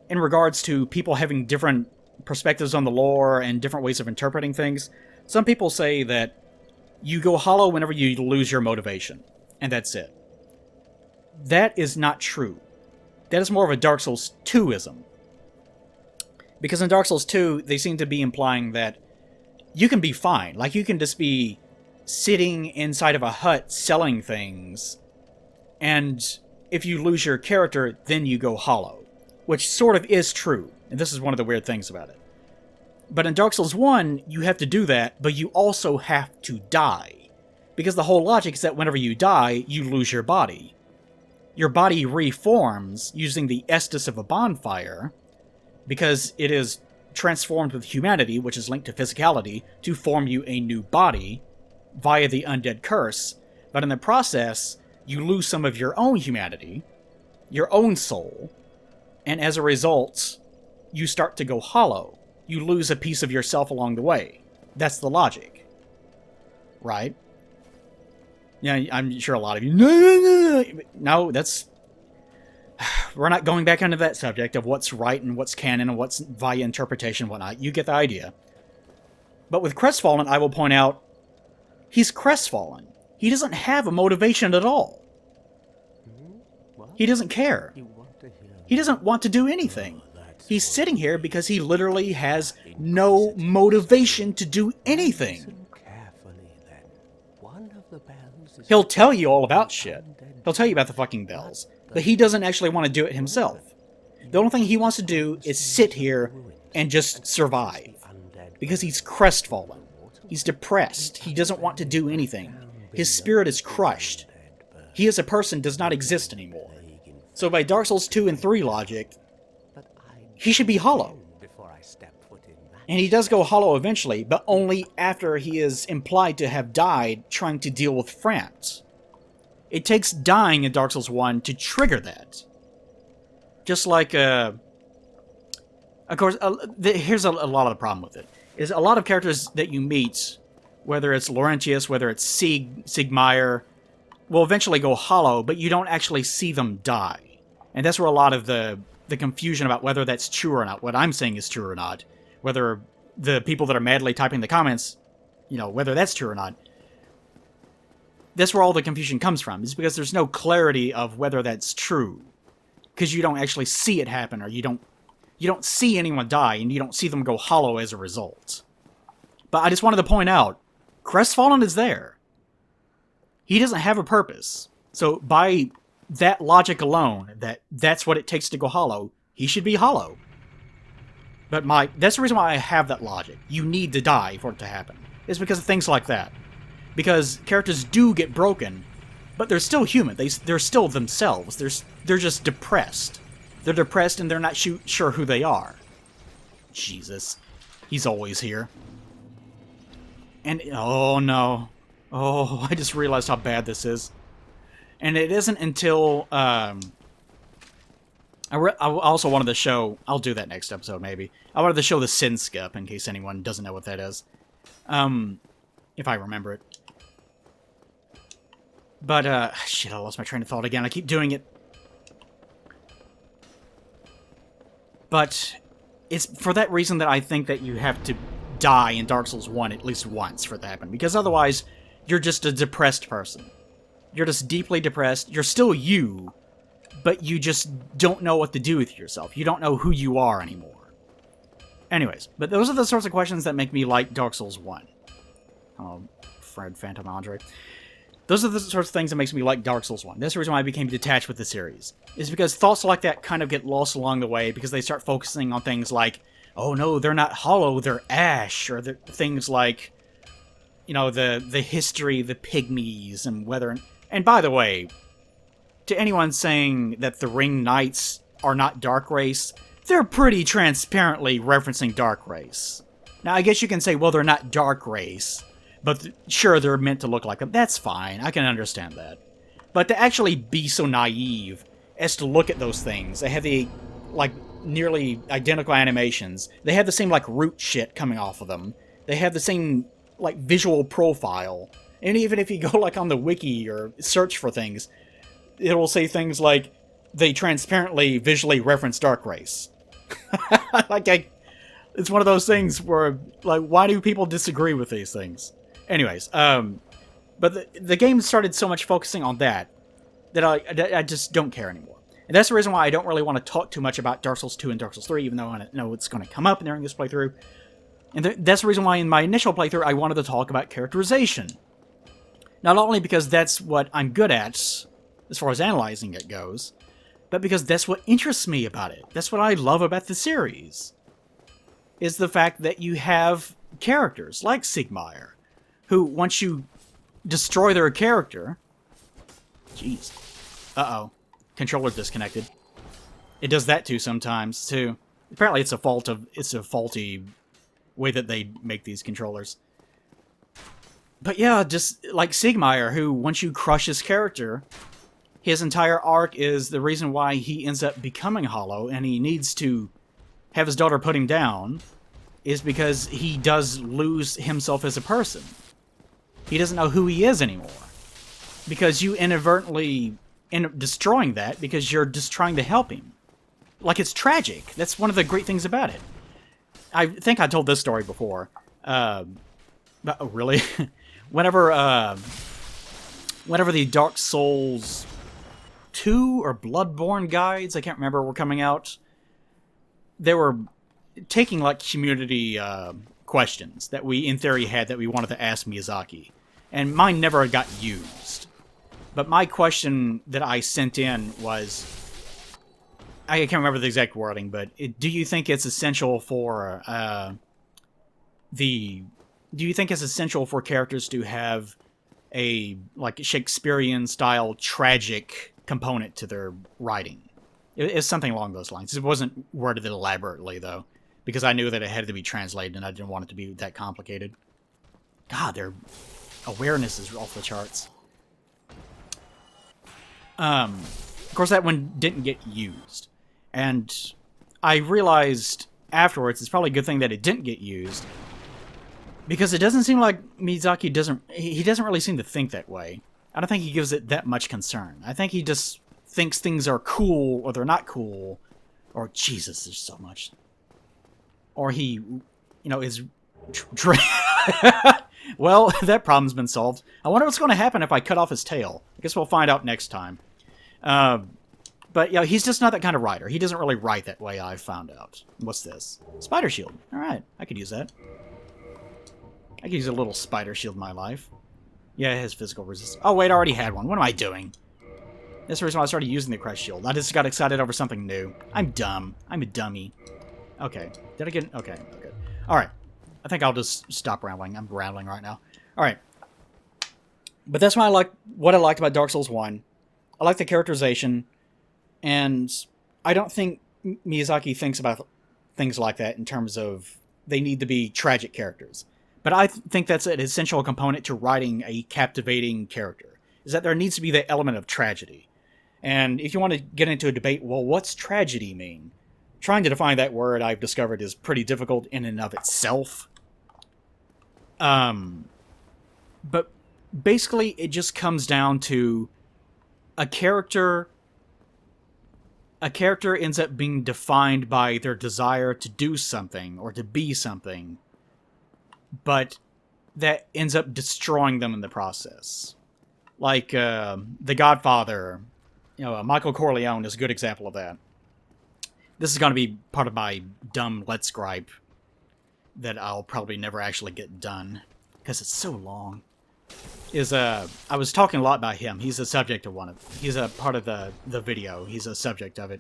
in regards to people having different perspectives on the lore and different ways of interpreting things, some people say that you go hollow whenever you lose your motivation. And that's it. That is not true. That is more of a Dark Souls 2-ism. Because in Dark Souls 2, they seem to be implying that you can be fine. You can just be sitting inside of a hut selling things, and if you lose your character, then you go hollow. Which sort of is true, and this is one of the weird things about it. But in Dark Souls 1, you have to do that, but you also have to die. Because the whole logic is that whenever you die, you lose your body. Your body reforms using the Estus of a bonfire, because it is transformed with humanity, which is linked to physicality, to form you a new body via the undead curse. But in the process, you lose some of your own humanity, your own soul, and as a result, you start to go hollow. you lose a piece of yourself along the way. That's the logic. Right? Yeah, I'm sure a lot of you... No, that's... We're not going back into that subject of what's right and what's canon and what's via interpretation and whatnot. You get the idea. But with Crestfallen, I will point out, he's crestfallen. He doesn't have a motivation at all. He doesn't care. He doesn't want to do anything. He's sitting here because he literally has no motivation to do anything. He'll tell you all about shit. He'll tell you about the fucking bells. But he doesn't actually want to do it himself. The only thing he wants to do is sit here and just survive. Because he's crestfallen. He's depressed. He doesn't want to do anything. His spirit is crushed. He as a person does not exist anymore. So by Dark Souls 2 and 3 logic, he should be hollow. And he does go hollow eventually, but only after he is implied to have died trying to deal with France. It takes dying in Dark Souls 1 to trigger that. Just like, of course, here's a lot of the problem with it. Is a lot of characters that you meet, whether it's Laurentius, whether it's Siegmeyer, will eventually go hollow, but you don't actually see them die. And that's where a lot of the confusion about whether that's true or not, what I'm saying is true or not, whether the people that are madly typing the comments, whether that's true or not. That's where all the confusion comes from, is because there's no clarity of whether that's true. Because you don't actually see it happen, or you don't see anyone die, and you don't see them go hollow as a result. But I just wanted to point out, Crestfallen is there. He doesn't have a purpose. So by that logic alone, that's what it takes to go hollow, he should be hollow. But that's the reason why I have that logic. You need to die for it to happen. It's because of things like that. Because characters do get broken, but they're still human. They're still themselves. They're just depressed. They're depressed and they're not sure who they are. Jesus. He's always here. And, oh no. Oh, I just realized how bad this is. And it isn't until, I also wanted to show, I'll do that next episode maybe. I wanted to show the Sin Skip, in case anyone doesn't know what that is. If I remember it. But, shit, I lost my train of thought again. I keep doing it. But it's for that reason that I think that you have to die in Dark Souls 1 at least once for it to happen. Because otherwise, you're just a depressed person. You're just deeply depressed. You're still you, but you just don't know what to do with yourself. You don't know who you are anymore. Anyways, but those are the sorts of questions that make me like Dark Souls 1. Oh, Fred Phantom Andre. Those are the sorts of things that makes me like Dark Souls 1. That's the reason why I became detached with the series. Is because thoughts like that kind of get lost along the way because they start focusing on things like, oh no, they're not hollow, they're ash, or things like, the history, the pygmies, and whether... And by the way, to anyone saying that the Ring Knights are not Dark Race, they're pretty transparently referencing Dark Race. Now, I guess you can say, well, they're not Dark Race, but sure, they're meant to look like them. That's fine, I can understand that. But to actually be so naive as to look at those things, they have the, nearly identical animations. They have the same, root shit coming off of them. They have the same, visual profile. And even if you go, on the wiki or search for things, it will say things like, they transparently visually reference Dark Race. It's one of those things where, why do people disagree with these things? Anyways, but the game started so much focusing on that I just don't care anymore. And that's the reason why I don't really want to talk too much about Dark Souls 2 and Dark Souls 3, even though I know it's going to come up during this playthrough. And that's the reason why in my initial playthrough I wanted to talk about characterization. Not only because that's what I'm good at, as far as analyzing it goes, but because that's what interests me about it. That's what I love about the series. Is the fact that you have characters like Siegmeyer, who, once you destroy their character... Jeez. Uh-oh. Controller disconnected. It does that too sometimes, too. Apparently it's a faulty way that they make these controllers. But yeah, just like Siegmeyer, who, once you crush his character, his entire arc is the reason why he ends up becoming hollow, and he needs to have his daughter put him down, is because he does lose himself as a person. He doesn't know who he is anymore. Because you inadvertently end up destroying that because you're just trying to help him. Like, it's tragic. That's one of the great things about it. I think I told this story before. But, oh, really? whenever the Dark Souls 2 or Bloodborne guides, I can't remember, were coming out, they were taking, like, community questions that we, in theory, had that we wanted to ask Miyazaki. And mine never got used. But my question that I sent in was, I can't remember the exact wording, but do you think it's essential for do you think it's essential for characters to have a, like, Shakespearean-style tragic component to their writing? It's something along those lines. It wasn't worded elaborately, though, because I knew that it had to be translated, and I didn't want it to be that complicated. God, their awareness is off the charts. Of course, that one didn't get used. And I realized afterwards it's probably a good thing that it didn't get used, because it doesn't seem like Miyazaki doesn't really seem to think that way. I don't think he gives it that much concern. I think he just thinks things are cool or they're not cool, or Jesus, there's so much. Or he, is... Well, that problem's been solved. I wonder what's going to happen if I cut off his tail. I guess we'll find out next time. But, he's just not that kind of writer. He doesn't really write that way, I've found out. What's this? Spider shield. Alright, I could use that. I could use a little spider shield in my life. Yeah, it has physical resistance. Oh, wait, I already had one. What am I doing? That's the reason why I started using the crest shield. I just got excited over something new. I'm dumb. I'm a dummy. Okay. Did I get... Okay, okay. Alright. I think I'll just stop rambling. I'm rambling right now. Alright. But that's what I liked about Dark Souls 1. I like the characterization, and I don't think Miyazaki thinks about things like that in terms of they need to be tragic characters. But I think that's an essential component to writing a captivating character, is that there needs to be the element of tragedy. And if you want to get into a debate, well, what's tragedy mean? Trying to define that word, I've discovered, is pretty difficult in and of itself. But basically, it just comes down to a character ends up being defined by their desire to do something or to be something, but that ends up destroying them in the process. Like The Godfather, Michael Corleone is a good example of that. This is going to be part of my dumb Let's Gripe that I'll probably never actually get done, because it's so long. I was talking a lot about him. He's a subject of he's a part of the video. He's a subject of it.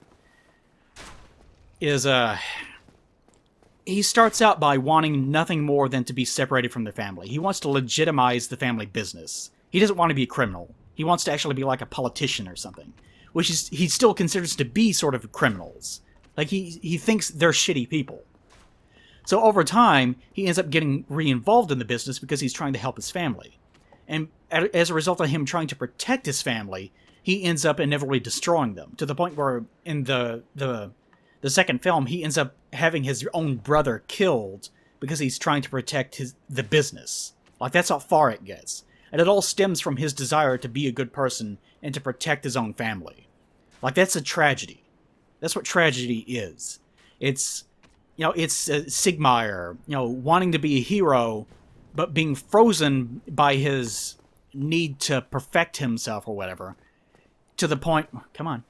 He starts out by wanting nothing more than to be separated from the family. He wants to legitimize the family business. He doesn't want to be a criminal. He wants to actually be like a politician or something, which he still considers to be sort of criminals. Like, he thinks they're shitty people. So over time, he ends up getting re-involved in the business because he's trying to help his family. And as a result of him trying to protect his family, he ends up inevitably destroying them, to the point where in the second film, he ends up having his own brother killed because he's trying to protect the business. Like, that's how far it gets. And it all stems from his desire to be a good person and to protect his own family. Like, that's a tragedy. That's what tragedy is. It's Sigmire, wanting to be a hero, but being frozen by his need to perfect himself or whatever, to the point... Come on.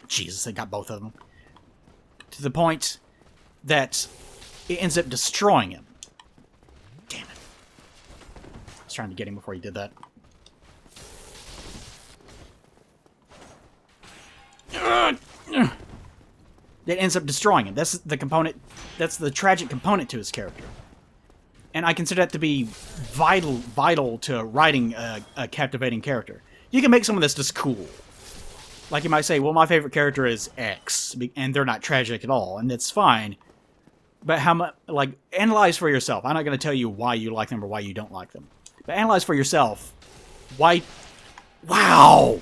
Jesus, I got both of them. To the point that it ends up destroying him. Damn it. I was trying to get him before he did that. It ends up destroying him. That's the component. That's the tragic component to his character. And I consider that to be vital to writing a captivating character. You can make someone that's just cool. Like, you might say, well, my favorite character is X, and they're not tragic at all, and it's fine. But how much, analyze for yourself. I'm not going to tell you why you like them or why you don't like them. But analyze for yourself. Why... Wow!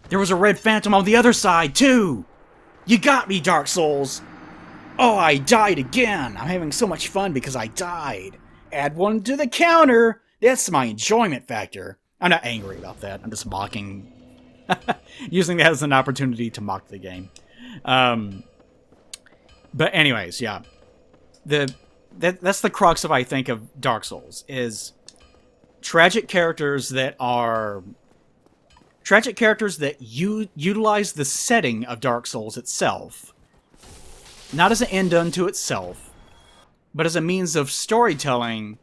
There was a red phantom on the other side, too! You got me, Dark Souls! Oh, I died again! I'm having so much fun because I died! Add 1 to the counter! That's my enjoyment factor. I'm not angry about that. I'm just mocking... using that as an opportunity to mock the game. But anyways, yeah. That's the crux of, I think, of Dark Souls, is tragic characters that utilize the setting of Dark Souls itself, not as an end unto itself, but as a means of storytelling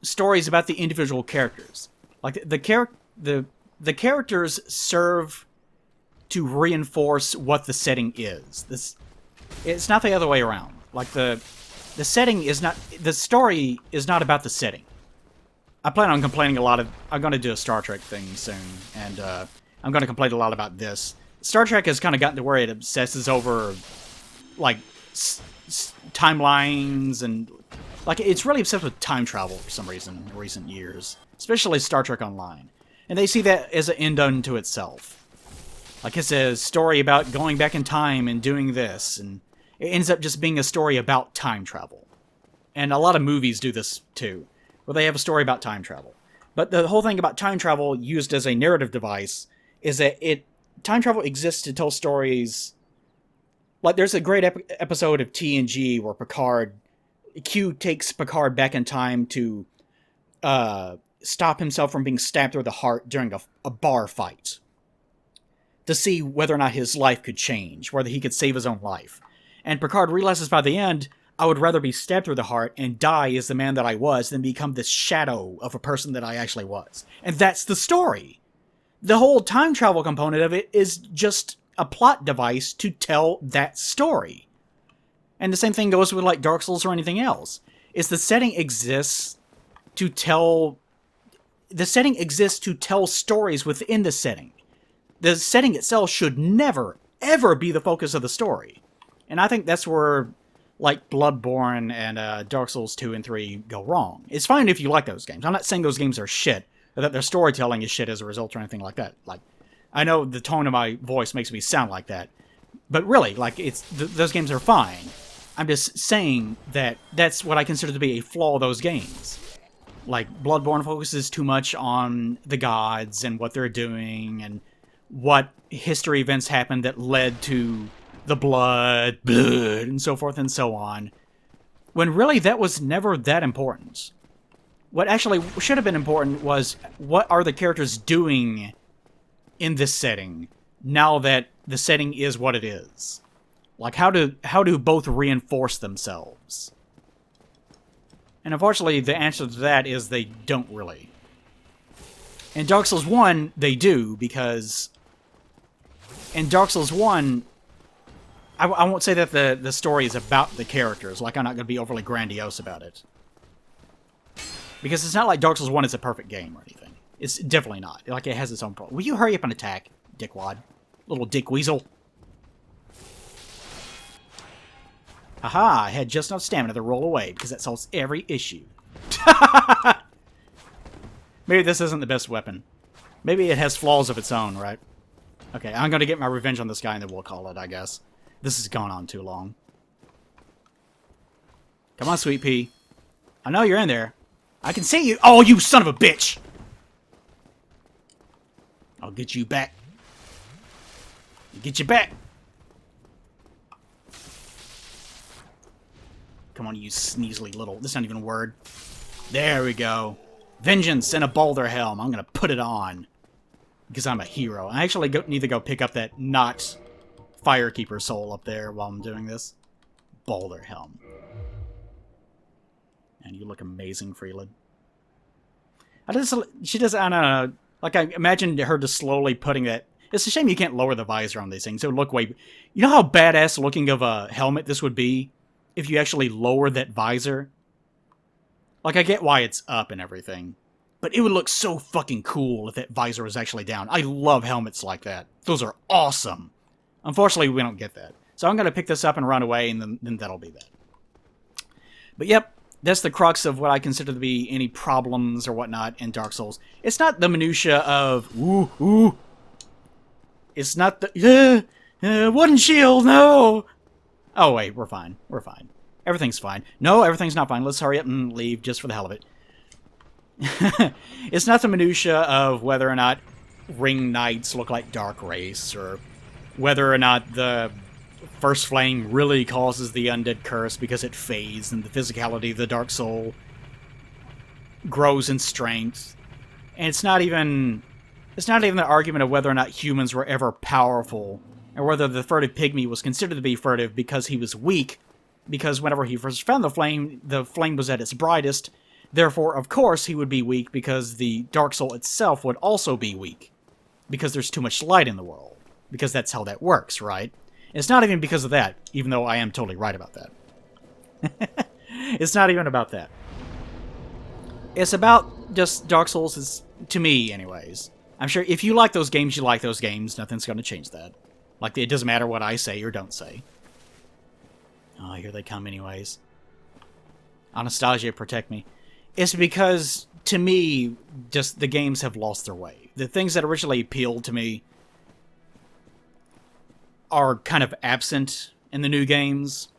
stories about the individual characters. Like, the characters serve to reinforce what the setting is. It's not the other way around. Like, the setting is not... The story is not about the setting. I plan on complaining a lot of... I'm going to do a Star Trek thing soon, and I'm going to complain a lot about this. Star Trek has kind of gotten to where it obsesses over, like, timelines, and... Like, it's really obsessed with time travel for some reason in recent years. Especially Star Trek Online. And they see that as an end unto itself. Like, it's a story about going back in time and doing this, and it ends up just being a story about time travel. And a lot of movies do this, too, where they have a story about time travel. But the whole thing about time travel used as a narrative device is that time travel exists to tell stories... Like, there's a great episode of TNG where Q takes Picard back in time to stop himself from being stabbed through the heart during a bar fight, to see whether or not his life could change, whether he could save his own life. And Picard realizes by the end, I would rather be stabbed through the heart and die as the man that I was than become this shadow of a person that I actually was. And that's the story. The whole time travel component of it is just a plot device to tell that story. And the same thing goes with, like, Dark Souls or anything else. Is the setting exists to tell... The setting exists to tell stories within the setting. The setting itself should never, ever be the focus of the story. And I think that's where, like, Bloodborne and Dark Souls 2 and 3 go wrong. It's fine if you like those games. I'm not saying those games are shit, or that their storytelling is shit as a result or anything like that. Like, I know the tone of my voice makes me sound like that. But really, like, those games are fine. I'm just saying that that's what I consider to be a flaw of those games. Like, Bloodborne focuses too much on the gods and what they're doing and what history events happened that led to the blood, and so forth and so on. When really that was never that important. What actually should have been important was, what are the characters doing in this setting now that the setting is what it is? Like, how do both reinforce themselves? And unfortunately, the answer to that is they don't really. In Dark Souls 1, they do, because in Dark Souls 1, I won't say that the story is about the characters. Like, I'm not going to be overly grandiose about it. Because it's not like Dark Souls 1 is a perfect game or anything. It's definitely not. Like, it has its own problem. Will you hurry up and attack, dickwad? Little dick weasel. Aha, I had just enough stamina to roll away, because that solves every issue. Maybe this isn't the best weapon. Maybe it has flaws of its own, right? Okay, I'm going to get my revenge on this guy, and then we'll call it, I guess. This has gone on too long. Come on, Sweet Pea. I know you're in there. I can see you. Oh, you son of a bitch! I'll get you back. Get you back. Come on, you sneezely little... This is not even a word. There we go. Vengeance and a boulder helm. I'm going to put it on. Because I'm a hero. I actually need to go pick up that not Firekeeper soul up there while I'm doing this. Boulder helm. And you look amazing, Freeland. She does, I don't know. Like, I imagined her just slowly putting that... It's a shame you can't lower the visor on these things. It would look way... You know how badass looking of a helmet this would be? If you actually lower that visor? Like, I get why it's up and everything. But it would look so fucking cool if that visor was actually down. I love helmets like that. Those are awesome. Unfortunately, we don't get that. So I'm going to pick this up and run away, and then that'll be that. But yep, that's the crux of what I consider to be any problems or whatnot in Dark Souls. It's not the minutia of, ooh. It's not the, wooden shield, no! Oh, wait, we're fine. We're fine. Everything's fine. No, everything's not fine. Let's hurry up and leave just for the hell of it. It's not the minutia of whether or not ring knights look like dark race, or whether or not the first flame really causes the undead curse because it fades and the physicality of the dark soul grows in strength. And it's not even the argument of whether or not humans were ever powerful, or whether the furtive pygmy was considered to be furtive because he was weak, because whenever he first found the flame was at its brightest. Therefore, of course, he would be weak because the dark soul itself would also be weak, because there's too much light in the world, because that's how that works, right? It's not even because of that, even though I am totally right about that. It's not even about that. It's about just Dark Souls, is, to me anyways. I'm sure if you like those games, you like those games. Nothing's going to change that. Like, it doesn't matter what I say or don't say. Oh, here they come anyways. Anastasia, protect me. It's because, to me, just the games have lost their way. The things that originally appealed to me are kind of absent in the new games.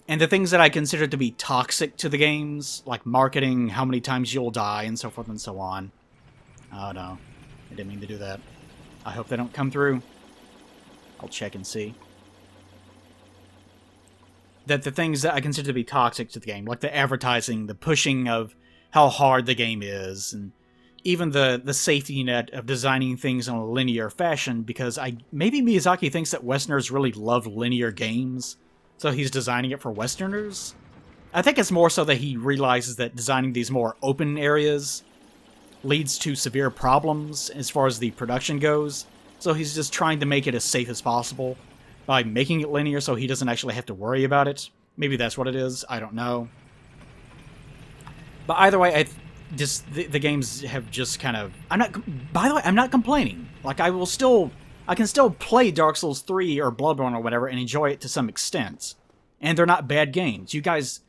And the things that I consider to be toxic to the games, like marketing, how many times you'll die, and so forth and so on. Oh no, I didn't mean to do that. I hope they don't come through. I'll check and see. That the things that I consider to be toxic to the game, like the advertising, the pushing of how hard the game is, and even the safety net of designing things in a linear fashion, because maybe Miyazaki thinks that Westerners really love linear games, so he's designing it for Westerners? I think it's more so that he realizes that designing these more open areas leads to severe problems as far as the production goes, so he's just trying to make it as safe as possible by making it linear so he doesn't actually have to worry about it. Maybe that's what it is, I don't know. But either way, the games have just kind of... By the way, I'm not complaining. Like, I can still play Dark Souls 3 or Bloodborne or whatever and enjoy it to some extent. And they're not bad games. You guys...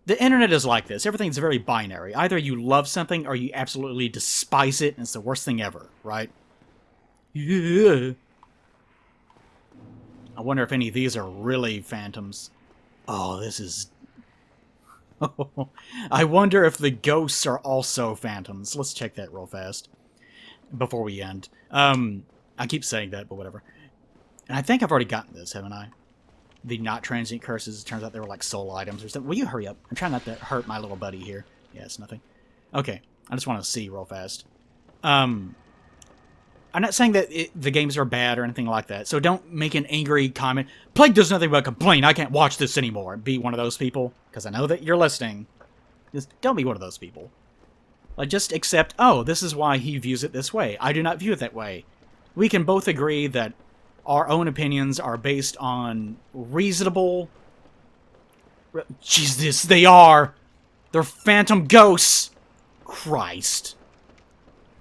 The internet is like this. Everything's very binary. Either you love something or you absolutely despise it and it's the worst thing ever, right? Yeah. I wonder if any of these are really phantoms. Oh, this is... I wonder if the ghosts are also phantoms. Let's check that real fast before we end. I keep saying that, but whatever. And I think I've already gotten this, haven't I? The not transient curses. It turns out they were like soul items or something. Will you hurry up? I'm trying not to hurt my little buddy here. Yeah, it's nothing. Okay, I just want to see real fast. I'm not saying that the games are bad or anything like that, so don't make an angry comment. Plague does nothing but complain. I can't watch this anymore. Be one of those people, because I know that you're listening. Just don't be one of those people. Like, just accept, oh, this is why he views it this way. I do not view it that way. We can both agree that our own opinions are based on reasonable... Jesus, they are! They're phantom ghosts! Christ.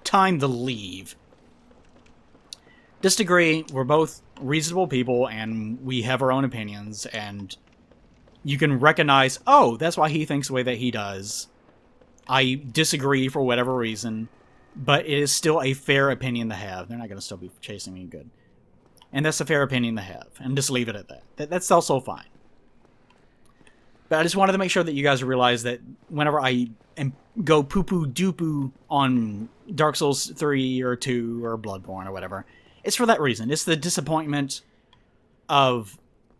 Time to leave. Disagree, we're both reasonable people, and we have our own opinions, and you can recognize, oh, that's why he thinks the way that he does. I disagree for whatever reason, but it is still a fair opinion to have. They're not going to still be chasing me good. And that's a fair opinion to have, and just leave it at that. That's also fine. But I just wanted to make sure that you guys realize that whenever I go poo-poo-doo-poo on Dark Souls 3 or 2 or Bloodborne or whatever, it's for that reason. It's the disappointment of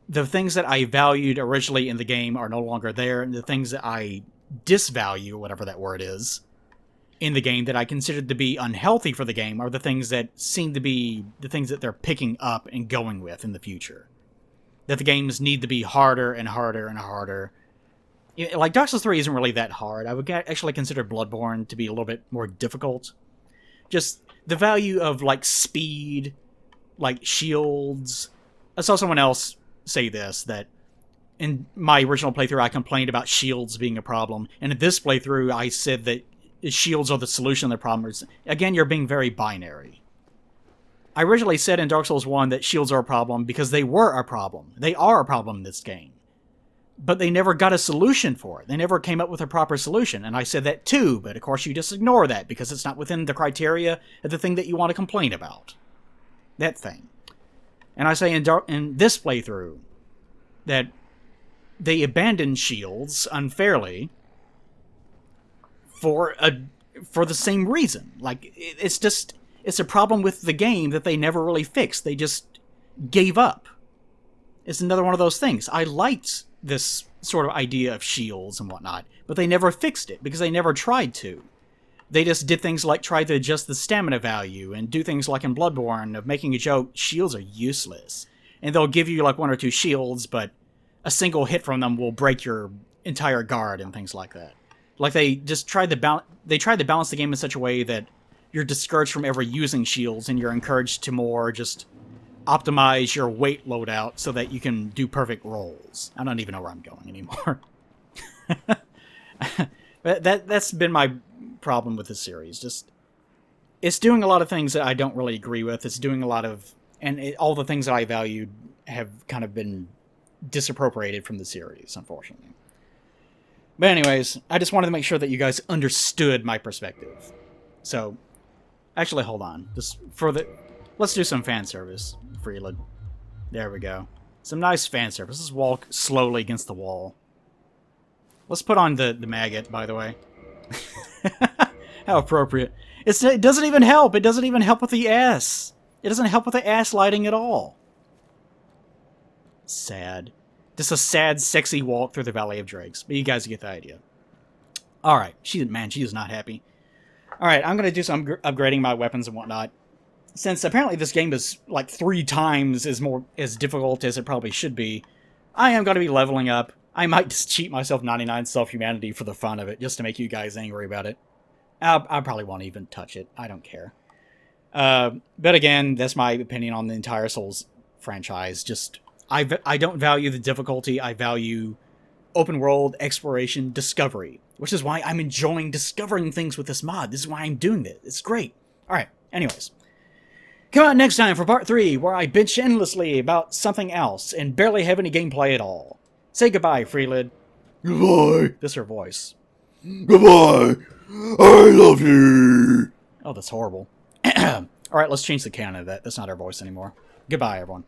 the things that I valued originally in the game are no longer there, and the things that I disvalue, whatever that word is, in the game that I considered to be unhealthy for the game are the things that seem to be the things that they're picking up and going with in the future. That the games need to be harder and harder and harder. Like, Dark Souls 3 isn't really that hard. I would actually consider Bloodborne to be a little bit more difficult. Just the value of, like, speed, like, shields. I saw someone else say this, that in my original playthrough I complained about shields being a problem, and in this playthrough I said that shields are the solution to the problem. Again, you're being very binary. I originally said in Dark Souls 1 that shields are a problem because they were a problem. They are a problem in this game. But they never got a solution for it. They never came up with a proper solution. And I said that too, but of course you just ignore that because it's not within the criteria of the thing that you want to complain about. That thing. And I say in this playthrough that they abandon shields unfairly for the same reason. Like, it's a problem with the game that they never really fixed. They just gave up. It's another one of those things. I liked this sort of idea of shields and whatnot, but they never fixed it because they never tried to. They just did things like try to adjust the stamina value and do things like in Bloodborne of making a joke, shields are useless. And they'll give you like 1 or 2 shields, but a single hit from them will break your entire guard and things like that. Like they just tried to balance the game in such a way that you're discouraged from ever using shields and you're encouraged to more just optimize your weight loadout so that you can do perfect rolls. I don't even know where I'm going anymore. That's been my problem with this series. Just, it's doing a lot of things that I don't really agree with. It's doing a lot of, all the things that I valued have kind of been disappropriated from the series, unfortunately. But anyways, I just wanted to make sure that you guys understood my perspective. So, actually, hold on. Let's do some fan service, Freeland. There we go. Some nice fan service. Let's walk slowly against the wall. Let's put on the maggot, by the way. How appropriate. It doesn't even help. It doesn't even help with the ass. It doesn't help with the ass lighting at all. Sad. Just a sad, sexy walk through the Valley of Drakes. But you guys get the idea. Alright. She is not happy. Alright, I'm going to do some upgrading my weapons and whatnot. Since apparently this game is like 3 times as difficult as it probably should be, I am going to be leveling up. I might just cheat myself 99 self-humanity for the fun of it, just to make you guys angry about it. I probably won't even touch it. I don't care. But again, that's my opinion on the entire Souls franchise. Just, I don't value the difficulty. I value open world exploration discovery, which is why I'm enjoying discovering things with this mod. This is why I'm doing this. It's great. Alright, anyways. Come out next time for part 3, where I bitch endlessly about something else and barely have any gameplay at all. Say goodbye, Freelid. Goodbye. This is her voice. Goodbye. I love you. Oh, that's horrible. Alright, let's change the canon of that. That's not our voice anymore. Goodbye, everyone.